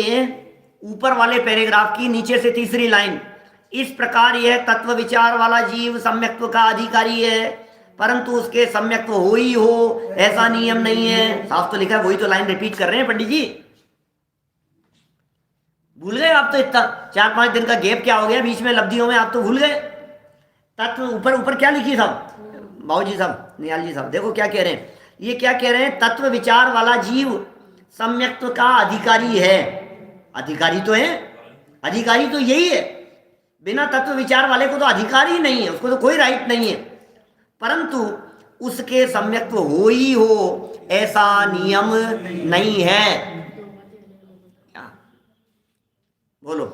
ऊपर वाले पैराग्राफ की नीचे से तीसरी लाइन, इस प्रकार यह तत्व विचार वाला जीव सम्यक्त्व का अधिकारी है, परंतु उसके सम्यक्त्व हो ही हो ऐसा नियम नहीं है। साफ तो लिखा है, वही तो लाइन रिपीट कर रहे हैं पंडित जी। भूल गए आप तो? इतना 4-5 दिन का गैप क्या हो गया बीच में लब्धियों में, आप तो भूल गए। तत्व ऊपर क्या लिखी साहब, बाबूजी साहब, निहाल जी साहब, देखो क्या कह रहे हैं। ये क्या कह रहे हैं? तत्व विचार वाला जीव सम्यक्त्व का अधिकारी है। अधिकारी तो है, अधिकारी तो यही है। बिना तत्व विचार वाले को तो अधिकार ही नहीं है, उसको तो कोई राइट नहीं है, परंतु उसके सम्यक्त्व हो ही हो ऐसा नियम नहीं है। क्या बोलो?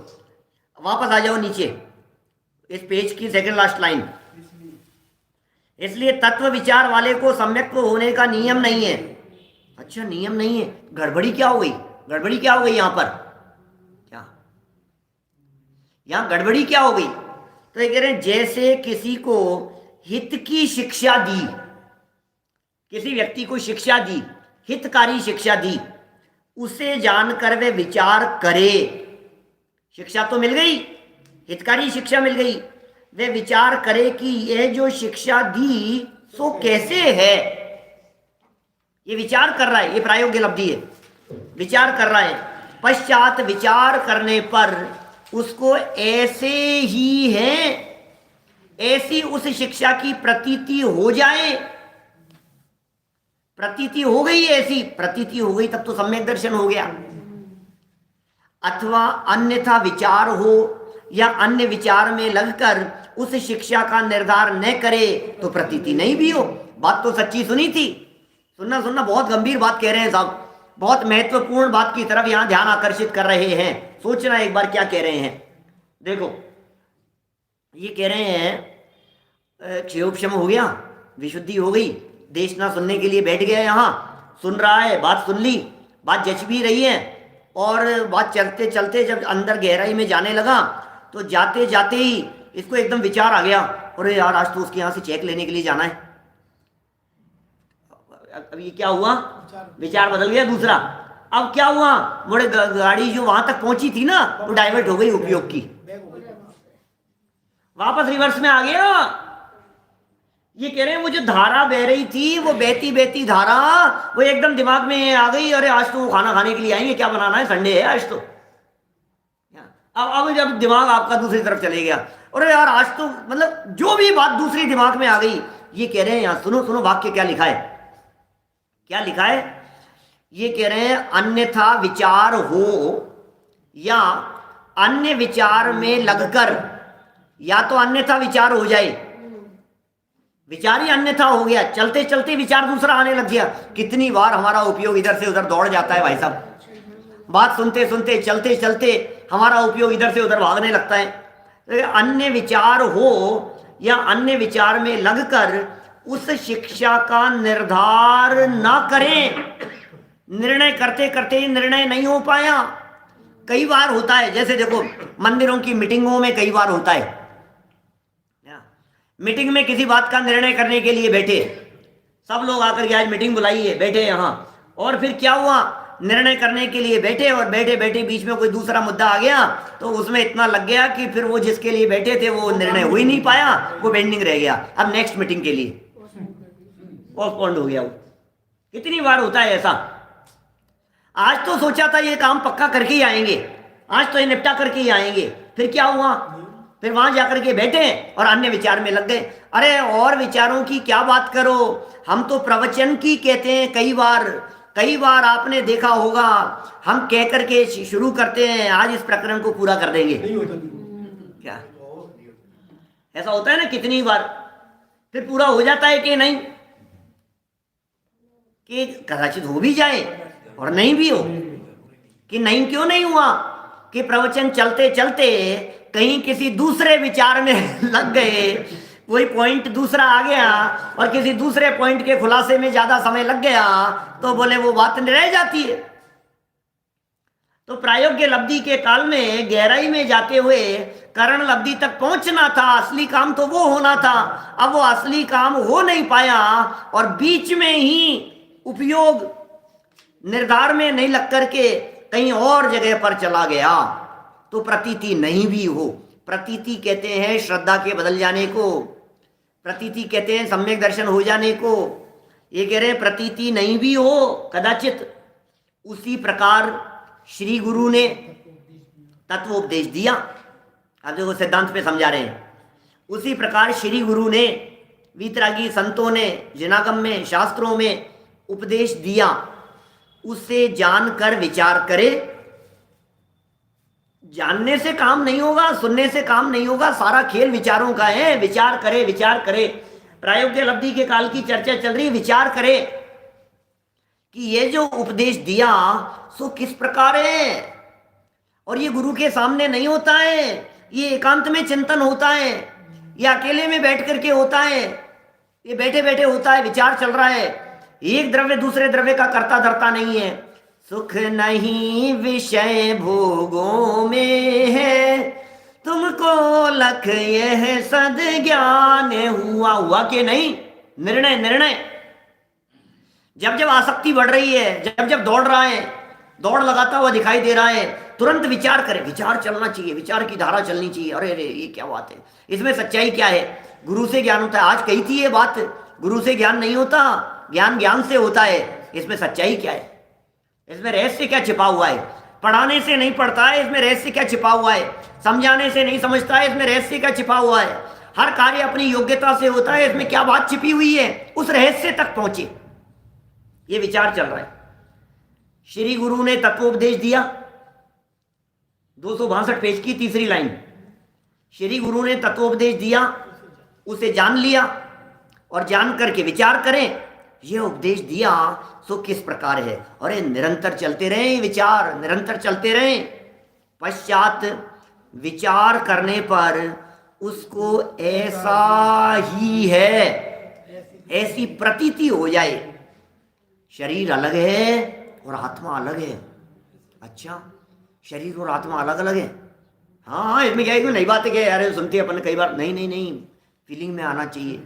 वापस आ जाओ नीचे, इस पेज की सेकंड लास्ट लाइन। इसलिए तत्व विचार वाले को सम्यक्त्व होने का नियम नहीं है। अच्छा, नियम नहीं है, गड़बड़ी क्या हो गई? गड़बड़ी क्या हो गई यहां पर? क्या यहां गड़बड़ी क्या हो गई? तो ये कह रहे हैं जैसे किसी को हित की शिक्षा दी, किसी व्यक्ति को शिक्षा दी, हितकारी शिक्षा दी, उसे जानकर वे विचार करे। शिक्षा तो मिल गई, हितकारी शिक्षा मिल गई, वे विचार करे कि यह जो शिक्षा दी सो कैसे है। ये विचार कर रहा है, ये प्रायोगिक लब्धि है, विचार कर रहा है। पश्चात विचार करने पर उसको ऐसे ही है, ऐसी उस शिक्षा की प्रतीति हो जाए। प्रतीति हो गई, ऐसी प्रतीति हो गई तब तो सम्यक दर्शन हो गया। अथवा अन्यथा विचार हो या अन्य विचार में लगकर उस शिक्षा का निर्धार न करे तो प्रतीति नहीं भी हो। बात तो सच्ची सुनी थी। सुनना बहुत गंभीर बात कह रहे हैं साहब, बहुत महत्वपूर्ण बात की तरफ यहां ध्यान आकर्षित कर रहे हैं। सोचना एक बार क्या कह रहे हैं। देखो, ये कह रहे हैं क्षयोपशम हो गया, विशुद्धि हो गई, देश ना सुनने के लिए बैठ गया, यहां सुन रहा है, बात सुन ली, बात जच भी रही है, और बात चलते चलते जब अंदर गहराई में जाने लगा तो जाते जाते ही इसको एकदम विचार आ गया, अरे यार आज तो उसके यहाँ से चेक लेने के लिए जाना है। अब ये क्या हुआ? विचार बदल गया दूसरा। अब क्या हुआ? बड़े गाड़ी जो वहां तक पहुंची थी ना वो डाइवर्ट हो गई उपयोग की, वापस रिवर्स में आ गया। ये कह रहे हैं वो जो धारा बह रही थी, वो बहती बहती धारा वो एकदम दिमाग में आ गई, अरे आज तो वो खाना खाने के लिए आएंगे, क्या बनाना है, संडे है आज तो। अब जब दिमाग आपका दूसरी तरफ चले गया, अरे यार आज तो, मतलब जो भी बात दूसरी दिमाग में आ गई। ये कह रहे हैं यहां सुनो वाक्य क्या लिखा है, क्या लिखा है। ये कह रहे हैं अन्यथा विचार हो या अन्य विचार में लगकर, या तो अन्यथा विचार हो जाए, विचार ही अन्यथा हो गया, चलते चलते विचार दूसरा आने लग गया। कितनी बार हमारा उपयोग इधर से उधर दौड़ जाता है भाई साहब, बात सुनते सुनते चलते चलते हमारा उपयोग इधर से उधर भागने लगता है। तो अन्य विचार हो या अन्य विचार में लगकर उस शिक्षा का निर्धार ना करें, निर्णय करते करते निर्णय नहीं हो पाया। कई बार होता है, जैसे देखो मंदिरों की मीटिंगों में कई बार होता है, मीटिंग में किसी बात का निर्णय करने के लिए बैठे, सब लोग आकर के आज मीटिंग बुलाई है, बैठे यहाँ, और फिर क्या हुआ, निर्णय करने के लिए बैठे और बैठे बैठे बीच में कोई दूसरा मुद्दा आ गया तो उसमें इतना लग गया कि फिर वो जिसके लिए बैठे थे वो निर्णय हो ही नहीं पाया, वो पेंडिंग रह गया। अब नेक्स्ट मीटिंग के लिए पोस्टपोन्ड हो गया। वो कितनी बार होता है ऐसा। आज तो सोचा था ये काम पक्का करके ही आएंगे, आज तो ये निपटा करके ही आएंगे, फिर क्या हुआ, फिर वहां जाकर के बैठे और अन्य विचार में लग गए। अरे और विचारों की क्या बात करो, हम तो प्रवचन की कहते हैं। कई बार आपने देखा होगा हम कह करके शुरू करते हैं आज इस प्रकरण को पूरा कर देंगे, क्या ऐसा होता है ना कितनी बार, फिर पूरा हो जाता है कि नहीं, कि कदाचित हो भी जाए और नहीं भी हो, कि नहीं क्यों नहीं हुआ, कि प्रवचन चलते चलते कहीं किसी दूसरे विचार में लग गए, कोई पॉइंट दूसरा आ गया और किसी दूसरे पॉइंट के खुलासे में ज्यादा समय लग गया, तो बोले वो बात रह जाती है। तो प्रायोग्य लब्धि के काल में गहराई में जाते हुए करण लब्धि तक पहुंचना था, असली काम तो वो होना था। अब वो असली काम हो नहीं पाया और बीच में ही उपयोग निर्धार में नहीं लग करके कहीं और जगह पर चला गया, तो प्रतीति नहीं भी हो। प्रतीति कहते हैं श्रद्धा के बदल जाने को, प्रतीति कहते हैं सम्यक दर्शन हो जाने को। ये कह रहे हैं प्रतीति नहीं भी हो कदाचित, उसी प्रकार श्री गुरु ने तत्वोपदेश दिया। अब देखो सिद्धांत पे समझा रहे हैं, उसी प्रकार श्री गुरु ने, वीतरागी संतों ने जिनागम में शास्त्रों में उपदेश दिया, उसे जानकर विचार करे। जानने से काम नहीं होगा, सुनने से काम नहीं होगा, सारा खेल विचारों का है। विचार करे, विचार करे। प्रायोग्य लब्धि के काल की चर्चा चल रही, विचार करे कि ये जो उपदेश दिया सो किस प्रकार है। और ये गुरु के सामने नहीं होता है, ये एकांत में चिंतन होता है, ये अकेले में बैठ करके होता है, ये बैठे बैठे होता है, विचार चल रहा है। एक द्रव्य दूसरे द्रव्य का करता धरता नहीं है। सुख नहीं विषय भोगों में है, तुमको लख यह सद ज्ञान हुआ। हुआ कि नहीं? निर्णय, निर्णय। जब जब आसक्ति बढ़ रही है, जब जब दौड़ रहा है, दौड़ लगाता हुआ दिखाई दे रहा है, तुरंत विचार करें। विचार चलना चाहिए, विचार की धारा चलनी चाहिए। अरे अरे ये क्या बात है, इसमें सच्चाई क्या है? गुरु से ज्ञान होता है। आज कही थी ये बात, गुरु से ज्ञान नहीं होता, ज्ञान ज्ञान से होता है। इसमें सच्चाई क्या है? इसमें रहस्य क्या छिपा हुआ है? पढ़ाने से नहीं पढ़ता है, इसमें रहस्य क्या छिपा हुआ है? समझाने से नहीं समझता है, इसमें रहस्य क्या छिपा हुआ है? हर कार्य अपनी योग्यता से होता है, इसमें क्या बात छिपी हुई है? उस रहस्य तक पहुंचे, ये विचार चल रहा है। श्री गुरु ने तत्वोपदेश दिया, 262 पेज की तीसरी लाइन। श्री गुरु ने तत्वोपदेश दिया, उसे जान लिया और जान करके विचार करें। यह उपदेश दिया सो किस प्रकार है? अरे निरंतर चलते रहें विचार, निरंतर चलते रहें। पश्चात विचार करने पर उसको ऐसा ही है, ऐसी प्रतीति हो जाए। शरीर अलग है और आत्मा अलग है। अच्छा, शरीर और आत्मा अलग अलग है? हाँ, इसमें क्या है? नई बात है क्या? यार सुनते अपन कई बार। नहीं नहीं नहीं, फीलिंग में आना चाहिए,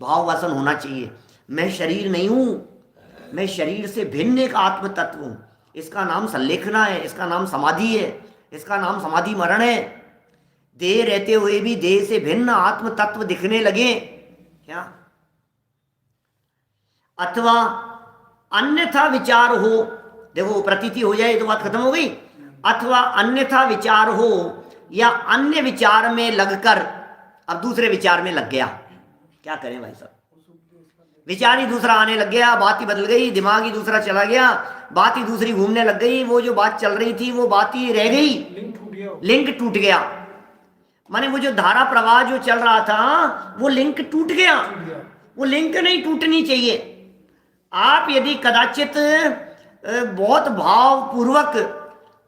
भाव वासन होना चाहिए। मैं शरीर नहीं हूं, मैं शरीर से भिन्न एक आत्म तत्व हूं। इसका नाम संलेखना है, इसका नाम समाधि है, इसका नाम समाधि मरण है। देह रहते हुए भी देह से भिन्न आत्म तत्व दिखने लगे क्या? अथवा अन्यथा विचार हो, देखो प्रतीति हो जाए तो बात खत्म हो गई। अथवा अन्यथा विचार हो या अन्य विचार में लगकर अब दूसरे विचार में लग गया। क्या करें भाई साहब? विचार ही दूसरा आने लग गया, बात ही बदल गई, दिमाग ही दूसरा चला गया, बात ही दूसरी घूमने लग गई। वो जो बात चल रही थी वो बात ही रह गई, लिंक टूट गया। माने वो जो धारा प्रवाह जो चल रहा था वो लिंक टूट गया। वो लिंक नहीं टूटनी चाहिए। आप यदि कदाचित बहुत भावपूर्वक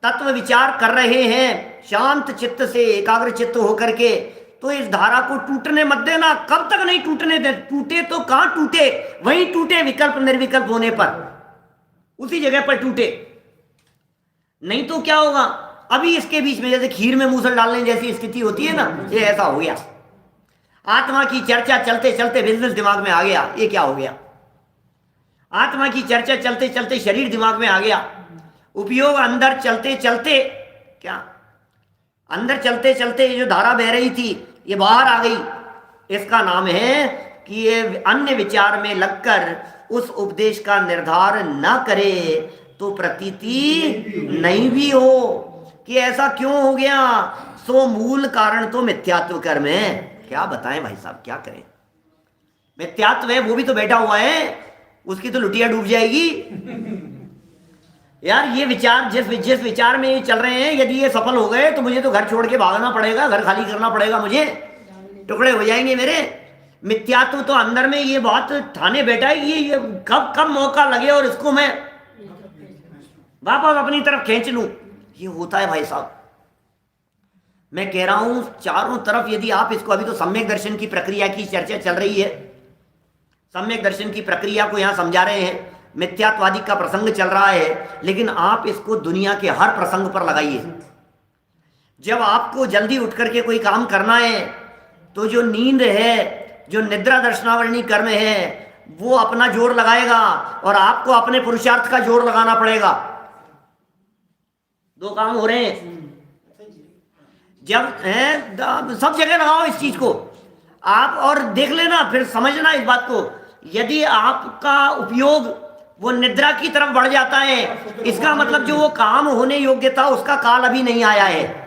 तत्व विचार कर रहे हैं, शांत चित्त से एकाग्र चित्त होकर के, तो इस धारा को टूटने मत देना। कब तक नहीं टूटने दे? टूटे तो कहां टूटे? वहीं टूटे विकल्प निर्विकल्प होने पर, उसी जगह पर टूटे। नहीं तो क्या होगा? अभी इसके बीच में जैसे खीर में मूसल डालने जैसी स्थिति होती है ना, ये ऐसा हो गया। आत्मा की चर्चा चलते चलते बिजनेस दिमाग में आ गया। ये क्या हो गया? आत्मा की चर्चा चलते चलते शरीर दिमाग में आ गया। उपयोग अंदर चलते चलते क्या? अंदर चलते चलते ये जो धारा बह रही थी ये बाहर आ गई। इसका नाम है कि ये अन्य विचार में लगकर उस उपदेश का निर्धार न करे तो प्रतीति नहीं भी हो कि ऐसा क्यों हो गया। सो मूल कारण तो मिथ्यात्व कर्म है। क्या बताएं भाई साहब, क्या करें? मिथ्यात्व है, वो भी तो बैठा हुआ है, उसकी तो लुटिया डूब जाएगी। यार ये विचार जिस विचार में ये चल रहे हैं, यदि ये सफल हो गए तो मुझे तो घर छोड़ के भागना पड़ेगा, घर खाली करना पड़ेगा, मुझे टुकड़े हो जाएंगे मेरे। मिथ्यात्व तो अंदर में ये बात ठाने बैठा है, ये कब कब मौका लगे और इसको मैं वापस अपनी तरफ खींच लूं। ये होता है भाई साहब, मैं कह रहा हूं चारों तरफ यदि आप इसको, अभी तो सम्यक दर्शन की प्रक्रिया की चर्चा चल रही है, सम्यक दर्शन की प्रक्रिया को यहां समझा रहे हैं, मिथ्यात्वादी का प्रसंग चल रहा है, लेकिन आप इसको दुनिया के हर प्रसंग पर लगाइए। जब आपको जल्दी उठ करके कोई काम करना है तो जो नींद है, जो निद्रा दर्शनावरणी कर्म है, वो अपना जोर लगाएगा और आपको अपने पुरुषार्थ का जोर लगाना पड़ेगा। दो काम हो रहे हैं। जब है सब जगह लगाओ इस चीज को आप, और देख लेना, फिर समझना इस बात को। यदि आपका उपयोग वो निद्रा की तरफ बढ़ जाता है, इसका मतलब जो वो काम होने योग्य था उसका काल अभी नहीं आया है।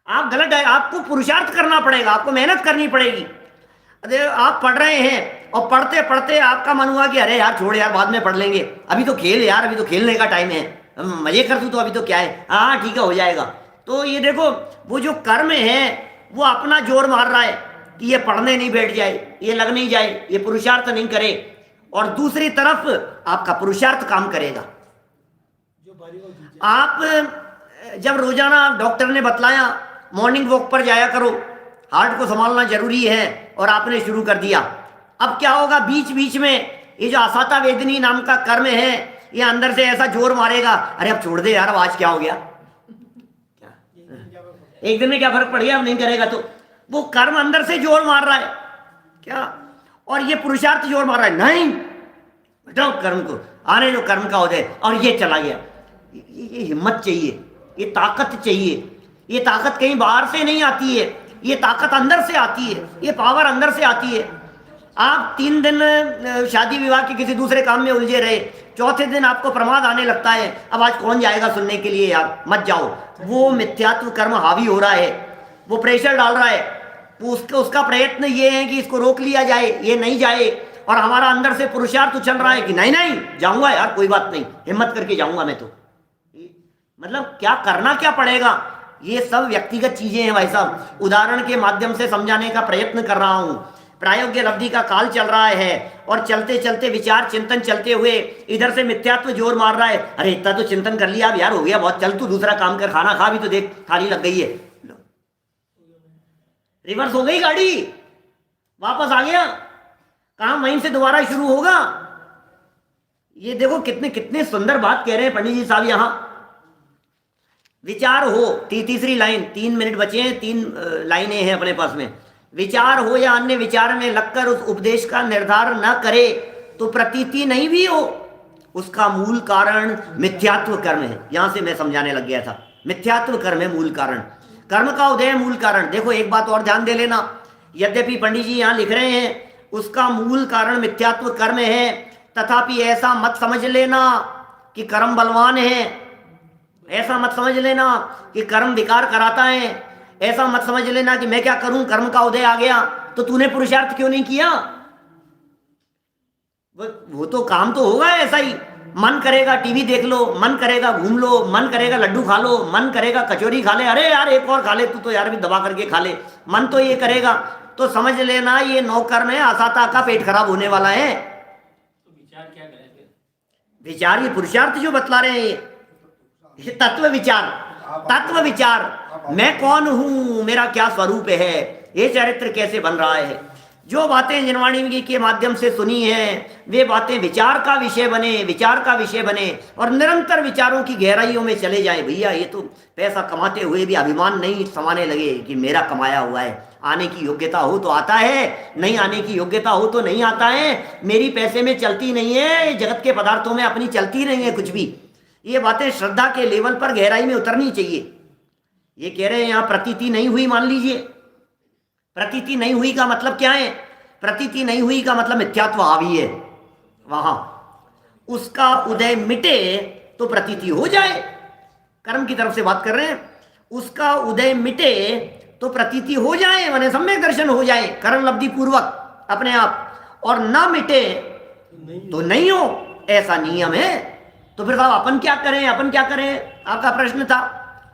आप गलत है, आपको पुरुषार्थ करना पड़ेगा, आपको मेहनत करनी पड़ेगी। अरे आप पढ़ रहे हैं और पढ़ते पढ़ते आपका मन हुआ कि अरे यार छोड़ यार, बाद में पढ़ लेंगे, अभी तो खेल यार, अभी तो खेलने का टाइम है, मजे कर दूं तो अभी तो क्या है, हाँ ठीक है हो जाएगा। तो ये देखो वो जो कर्म है वो अपना जोर मार रहा है कि ये पढ़ने नहीं बैठ जाए, ये लग नहीं जाए, ये पुरुषार्थ नहीं करे, और दूसरी तरफ आपका पुरुषार्थ काम करेगा। आप जब रोजाना डॉक्टर ने बतलाया मॉर्निंग वॉक पर जाया करो, हार्ट को संभालना जरूरी है, और आपने शुरू कर दिया, अब क्या होगा बीच बीच में ये जो आसाता वेदनी नाम का कर्म है ये अंदर से ऐसा जोर मारेगा, अरे अब छोड़ दे यार, अब आज क्या हो गया, एक दिन में क्या फर्क पड़ गया, अब नहीं करेगा। तो वो कर्म अंदर से जोर मार रहा है क्या, और ये पुरुषार्थ जोर मार रहा है, नहीं हटाओ कर्म को, आने जो कर्म का उदय, और ये चला गया। ये हिम्मत चाहिए, ये ताकत चाहिए। ये ताकत कहीं बाहर से नहीं आती है, ये ताकत अंदर से आती है, ये पावर अंदर से आती है। आप 3 दिन शादी विवाह के किसी दूसरे काम में उलझे रहे, चौथे दिन आपको प्रमाद आने लगता है, अब आज कौन जाएगा सुनने के लिए, यार मत जाओ। वो मिथ्यात्व कर्म हावी हो रहा है, वो प्रेशर डाल रहा है, वो उसका प्रयत्न ये है कि इसको रोक लिया जाए, ये नहीं जाए, और हमारा अंदर से पुरुषार्थ उछल रहा है कि नहीं नहीं जाऊंगा यार, कोई बात नहीं, हिम्मत करके जाऊंगा मैं। तो मतलब क्या करना क्या पड़ेगा, ये सब व्यक्तिगत चीजें हैं भाई साहब, उदाहरण के माध्यम से समझाने का प्रयत्न कर रहा हूं। प्रायोगिक लब्धि का काल चल रहा है, और चलते चलते विचार चिंतन चलते हुए इधर से मिथ्यात्व जोर मार रहा है, अरे इतना तो चिंतन कर लिया, अब यार हो गया बहुत, चल तू दूसरा काम कर, खाना खा, भी तो देख थाली लग गई है, रिवर्स हो गई गाड़ी, वापस आ गया, काम वहीं से दोबारा शुरू होगा। ये देखो कितने कितने सुंदर बात कह रहे हैं पंडित जी साहब यहाँ। विचार हो, तीसरी लाइन, 3 मिनट बचे हैं, 3 लाइनें हैं अपने पास में। विचार हो या अन्य विचार में लगकर उस उपदेश का निर्धार न करे तो प्रतीति नहीं भी हो, उसका मूल कारण मिथ्यात्व कर्म है। यहां से मैं समझाने लग गया था, मिथ्यात्व कर्म है मूल कारण, कर्म का उदय मूल कारण। देखो एक बात और ध्यान दे लेना, यद्यपि पंडित जी यहां लिख रहे हैं उसका मूल कारण मिथ्यात्व कर्म है, तथापि ऐसा मत समझ लेना कि कर्म बलवान है, ऐसा मत समझ लेना कि कर्म विकार कराता है, ऐसा मत समझ लेना कि मैं क्या करूं, कर्म का उदय आ गया तो तूने पुरुषार्थ क्यों नहीं किया। वो तो काम तो होगा ऐसा ही, मन करेगा टीवी देख लो, मन करेगा घूम लो, मन करेगा लड्डू खा लो, मन करेगा कचौरी खा ले, अरे यार एक और खा ले तू तो यार भी दबा करके खा ले, मन तो ये करेगा, तो समझ लेना ये 9 कर्म है, आसाता का पेट खराब होने वाला है। तो विचार क्या करें फिर? विचार ये पुरुषार्थ जो बतला रहे हैं ये तत्व विचार, तत्व विचार, मैं कौन हूं, मेरा क्या स्वरूप है, ये चरित्र कैसे बन रहा है। जो बातें जिनवाणी के माध्यम से सुनी हैं वे बातें विचार का विषय बने, विचार का विषय बने, और निरंतर विचारों की गहराइयों में चले जाएं। भैया ये तो पैसा कमाते हुए भी अभिमान नहीं समाने लगे कि मेरा कमाया हुआ है, आने की योग्यता हो तो आता है, नहीं आने की योग्यता हो तो नहीं आता है, मेरी पैसे में चलती नहीं है, जगत के पदार्थों में अपनी चलती नहीं है कुछ भी। ये बातें श्रद्धा के लेवल पर गहराई में उतरनी चाहिए। ये कह रहे हैं यहाँ प्रतीति नहीं हुई, मान लीजिए प्रतीति नहीं हुई का मतलब क्या है, प्रतीति नहीं हुई का मतलब मिथ्यात्व हावी है वहां, उसका उदय मिटे तो प्रतीति हो जाए, कर्म की तरफ से बात कर रहे हैं, उसका उदय मिटे तो प्रतीति हो जाए, माने सम्यक दर्शन हो जाए कर्म लब्धि पूर्वक अपने आप, और ना मिटे तो नहीं हो, ऐसा नियम है। तो फिर साहब अपन क्या करें, अपन क्या करें, आपका प्रश्न था,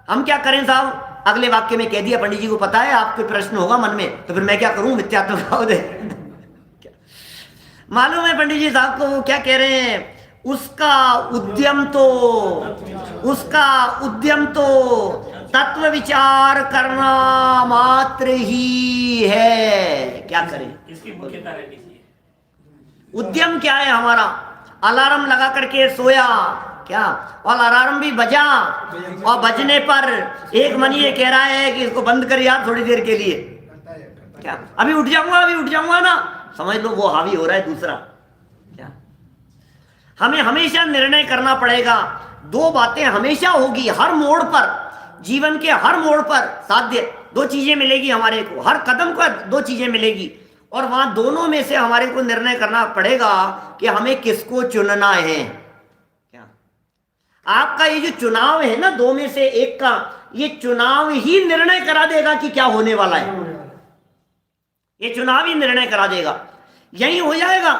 हम क्या करें साहब, अगले वाक्य में कह दिया, पंडित जी को पता है आपके प्रश्न होगा मन में, तो फिर मैं क्या करूं, मिथ्यात्व का उदय मालूम है पंडित जी साहब को क्या कह रहे हैं, उसका उद्यम तो तत्व विचार करना मात्र ही है। क्या करें? इसकी मुख्यता रहनी चाहिए। उद्यम क्या है हमारा? अलार्म लगा करके सोया क्या, और अलार्म भी बजा, और बजने पर एक मन ये कह रहा है कि इसको बंद कर यार थोड़ी देर के लिए, क्या अभी उठ जाऊंगा ना, समझ लो वो हावी हो रहा है दूसरा। क्या हमें हमेशा निर्णय करना पड़ेगा। दो बातें हमेशा होगी हर मोड़ पर, जीवन के हर मोड़ पर साध्य दो चीजें मिलेगी हमारे को, हर कदम पर दो चीजें मिलेगी, और वहां दोनों में से हमारे को निर्णय करना पड़ेगा कि हमें किसको चुनना है। क्या आपका ये जो चुनाव है ना, दो में से एक का, ये चुनाव ही निर्णय करा देगा कि क्या होने वाला है। ये चुनाव ही निर्णय करा देगा। यही हो जाएगा,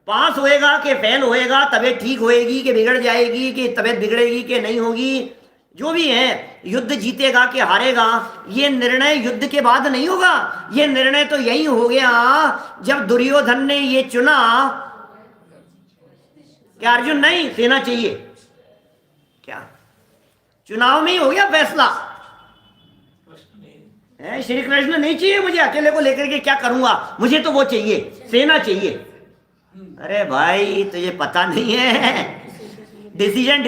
पास होएगा कि फेल होएगा, तबीयत ठीक होएगी कि बिगड़ जाएगी, कि तबीयत बिगड़ेगी कि नहीं होगी, जो भी है, युद्ध जीतेगा कि हारेगा, ये निर्णय युद्ध के बाद नहीं होगा। ये निर्णय तो यही हो गया जब दुर्योधन ने ये चुना कि अर्जुन नहीं, सेना चाहिए। क्या चुनाव में ही हो गया फैसला। श्री कृष्ण नहीं चाहिए मुझे, अकेले को लेकर के क्या करूंगा, मुझे तो वो चाहिए, सेना चाहिए। अरे भाई तुझे पता नहीं है, डिसीजन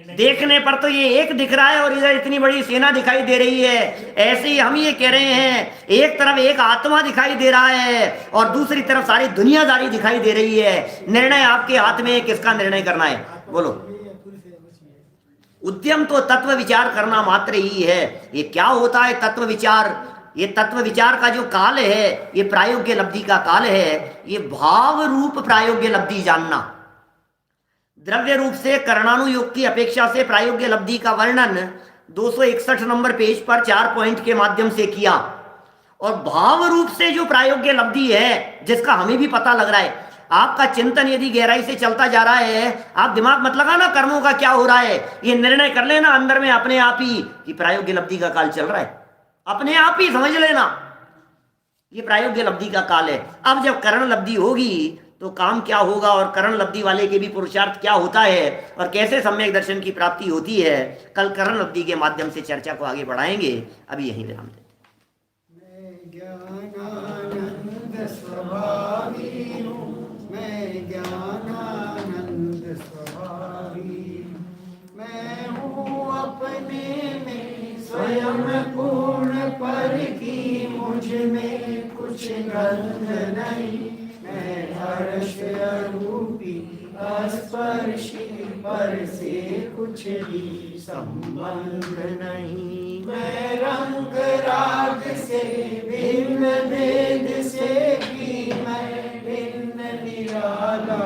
देखने पर तो ये एक दिख रहा है और इधर इतनी बड़ी सेना दिखाई दे रही है। ऐसे ही हम ये कह रहे हैं, एक तरफ एक आत्मा दिखाई दे रहा है और दूसरी तरफ सारी दुनियादारी दिखाई दे रही है। निर्णय आपके हाथ में है, किसका निर्णय करना है, बोलो। उद्यम तो तत्व विचार करना मात्र ही है। ये क्या होता है तत्व विचार? ये तत्व विचार का जो काल है, ये प्रायोग्य लब्धि का काल है। ये भाव रूप प्रायोग्य लब्धि जानना। द्रव्य रूप से करणानुयोग की अपेक्षा से प्रायोग्य लब्धि का वर्णन 261 नंबर पेज पर 4 पॉइंट के माध्यम से किया, और भाव रूप से जो प्रायोग्य लब्धि है, जिसका हमें भी पता लग रहा है, आपका चिंतन यदि गहराई से चलता जा रहा है, आप दिमाग मत लगाना कर्मों का क्या हो रहा है, ये निर्णय कर लेना अंदर में अपने आप ही कि प्रायोग्य लब्धि का काल चल रहा है, अपने आप ही समझ लेना ये प्रायोग्य लब्धि का काल है। अब जब करण लब्धि होगी तो काम क्या होगा, और करण लब्धि वाले के भी पुरुषार्थ क्या होता है, और कैसे सम्यक दर्शन की प्राप्ति होती है, कल करण लब्धि के माध्यम से चर्चा को आगे बढ़ाएंगे। अभी यहीं विराम देते। मैं ज्ञानानंद स्वभावी हूँ, मैं ज्ञानानंद स्वभावी, मैं हूँ अपने में स्वयं पूर्ण, पर की मुझ में कुछ गंध नहीं। मैं हर्ष रूपी स्पर्शी, पर से कुछ भी संबंध नहीं। मैं रंग राग से भिन्न, भेद से भी मैं भिन्न, निराला